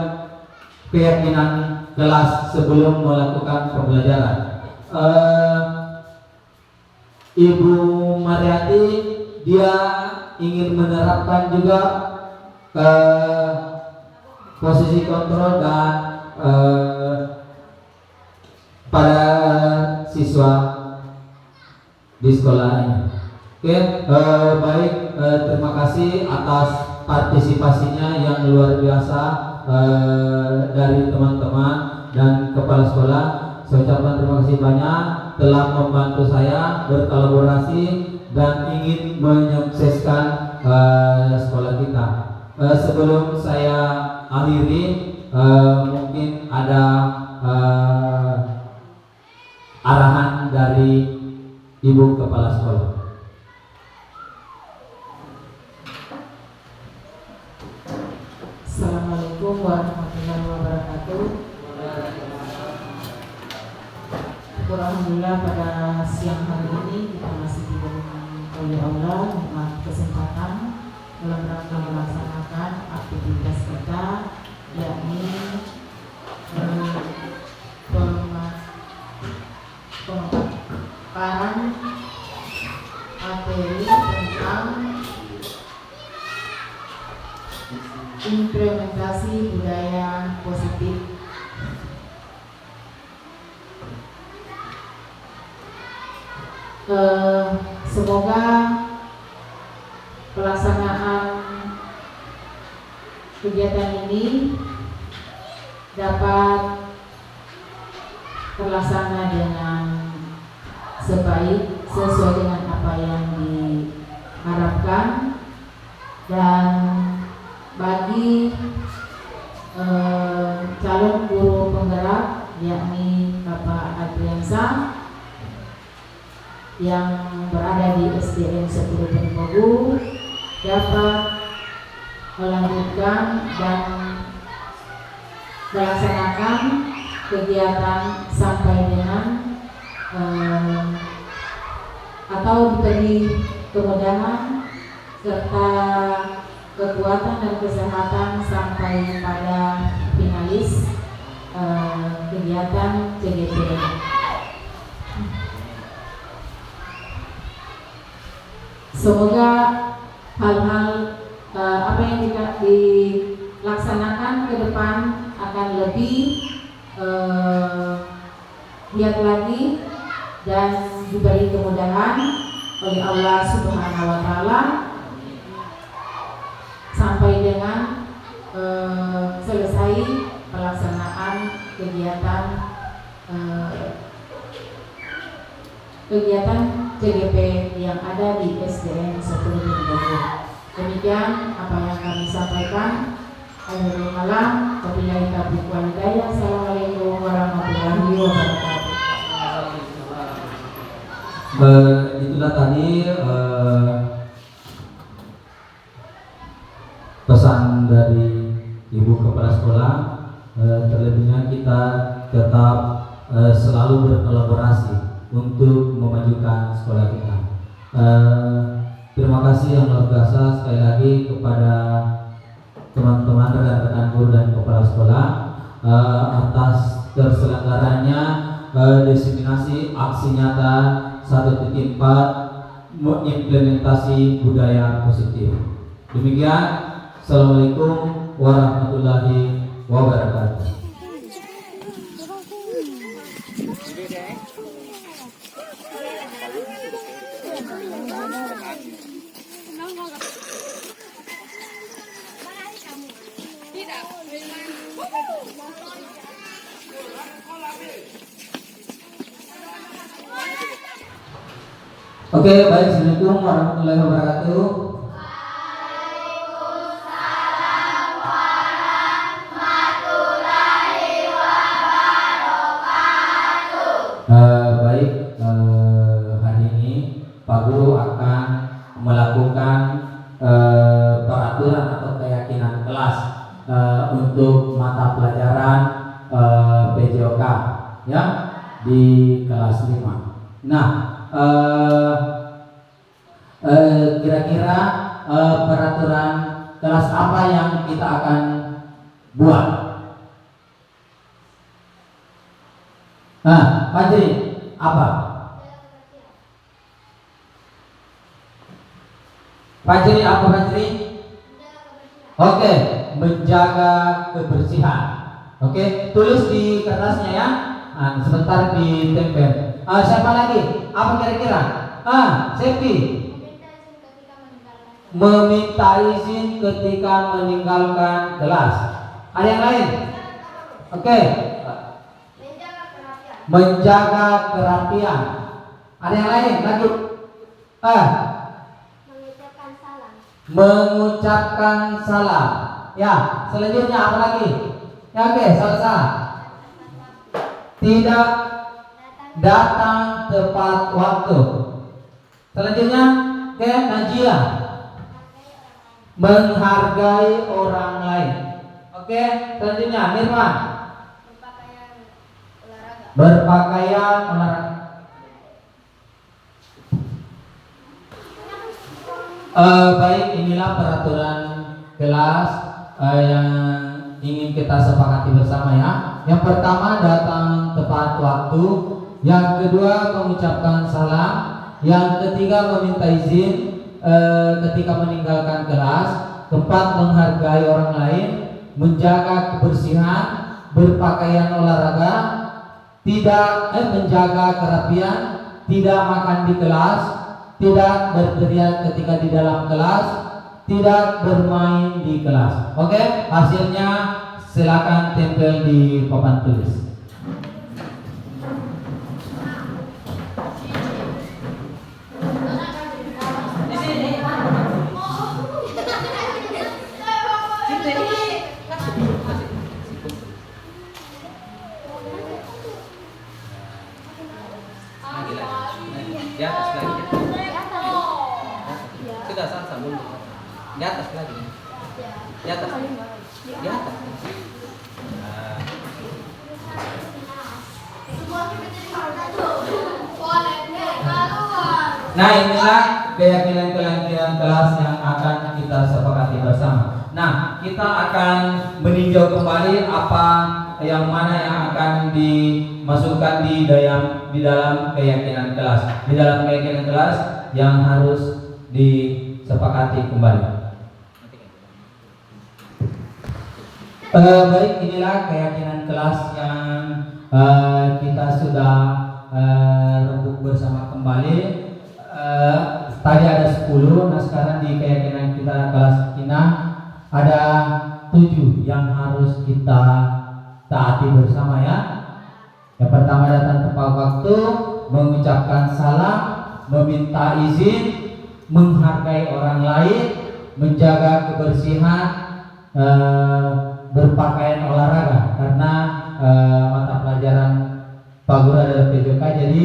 keyakinan kelas sebelum melakukan pembelajaran. Ibu Mariati dia ingin menerapkan juga posisi kontrol dan pada siswa di sekolah ini. Oke, baik, terima kasih atas partisipasinya yang luar biasa dari teman-teman dan kepala sekolah. Saya ucapkan terima kasih banyak telah membantu saya berkolaborasi dan ingin menyukseskan sekolah kita. Sebelum saya akhiri, mungkin ada arahan dari Ibu Kepala Sekolah. Assalamualaikum warahmatullahi wabarakatuh. Alhamdulillah pada siang hari ini kita masih diberi oleh Allah nikmat kesempatan dalam rangka melaksanakan aktivitas kita, yakni pemaparan materi tentang implementasi budaya positif. Semoga pelaksanaan kegiatan ini dapat terlaksana dengan sesuai dengan apa yang diharapkan, dan bagi calon guru penggerak yakni Bapak Adriansa yang berada di SDN 10 Ponorogo dapat melanjutkan dan melaksanakan kegiatan sampai dengan atau diberi kemudahan serta kekuatan dan kesehatan sampai pada finalis kegiatan CGP. Semoga hal-hal apa yang dilaksanakan ke depan akan lebih giat lagi dan diberi kemudahan oleh Allah Subhanahu wa Ta'ala sampai dengan selesai pelaksanaan kegiatan CGP yang ada di SDN 10 Ponorogo. Demikian apa yang kami sampaikan. Akhirul kalam, wabillahi taufiq wal hidayah. Assalamualaikum warahmatullahi wabarakatuh. Itulah tadi pesan dari Ibu Kepala Sekolah. Terlebihnya kita tetap selalu berkolaborasi untuk memajukan sekolah kita. Terima kasih yang luar biasa sekali lagi kepada teman-teman rekan-rekan guru dan kepala sekolah atas terselenggaranya diseminasi aksi nyata 1.4 implementasi budaya positif. Demikian, Assalamualaikum warahmatullahi wabarakatuh. Oke, baik. Assalamualaikum warahmatullahi wabarakatuh. Pak Guru akan melakukan peraturan atau keyakinan kelas untuk mata pelajaran PJOK ya di kelas 5. Nah, kira-kira peraturan kelas apa yang kita akan buat? Nah, Fajri, apa? Fajri apa Fajri? Oke, menjaga kebersihan. Oke, tulis di kertasnya ya. Nah, sebentar ditempel. Siapa lagi? Apa kira-kira? Septi. Meminta izin ketika meninggalkan kelas. Ada yang lain? Oke. Menjaga kerapian. Ada yang lain? Lagi? Mengucapkan salam. Ya, selanjutnya apa lagi? Ya, oke, salah. Tidak datang tepat waktu. Selanjutnya, oke, Najia. Menghargai orang lain. Oke, selanjutnya Nirwan. Berpakaian olahraga. Baik, inilah peraturan kelas yang ingin kita sepakati bersama ya. Yang pertama, datang tepat waktu. Yang kedua, mengucapkan salam. Yang ketiga, meminta izin ketika meninggalkan kelas. Keempat, menghargai orang lain. Menjaga kebersihan. Berpakaian olahraga. Menjaga kerapian. Tidak makan di kelas. Tidak berteriak ketika di dalam kelas. Tidak bermain di kelas. Oke, hasilnya silakan tempel di papan tulis. Di atas lagi. Sudah sama di atas lagi. Di atas. Di atas. Nah, inilah keyakinan-keyakinan kelas yang akan kita sepakati bersama. Nah, kita akan meninjau kembali apa yang mana yang akan dimasukkan di dalam keyakinan kelas. Di dalam keyakinan kelas yang harus disepakati kembali. Baik, inilah keyakinan kelas yang kita sudah rembuk bersama kembali. Tadi ada 10, nah sekarang di keyakinan kita kelas kita ada 7 yang harus kita taati bersama ya. Yang pertama, datang tepat waktu, mengucapkan salam, meminta izin, menghargai orang lain, menjaga kebersihan, berpakaian olahraga karena mata pelajaran Pak Guru adalah PJOK, jadi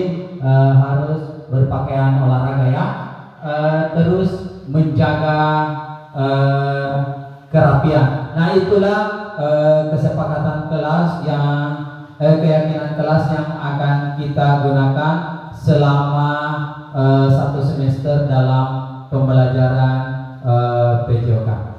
harus berpakaian olahraga ya. Terus menjaga kerapian. Nah, itulah kesepakatan kelas yang keyakinan kelas yang akan kita gunakan selama 1 semester dalam pembelajaran PJOK.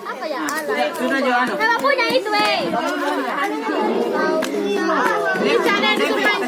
Apa ya? Apa punya itu, Bicara di depan.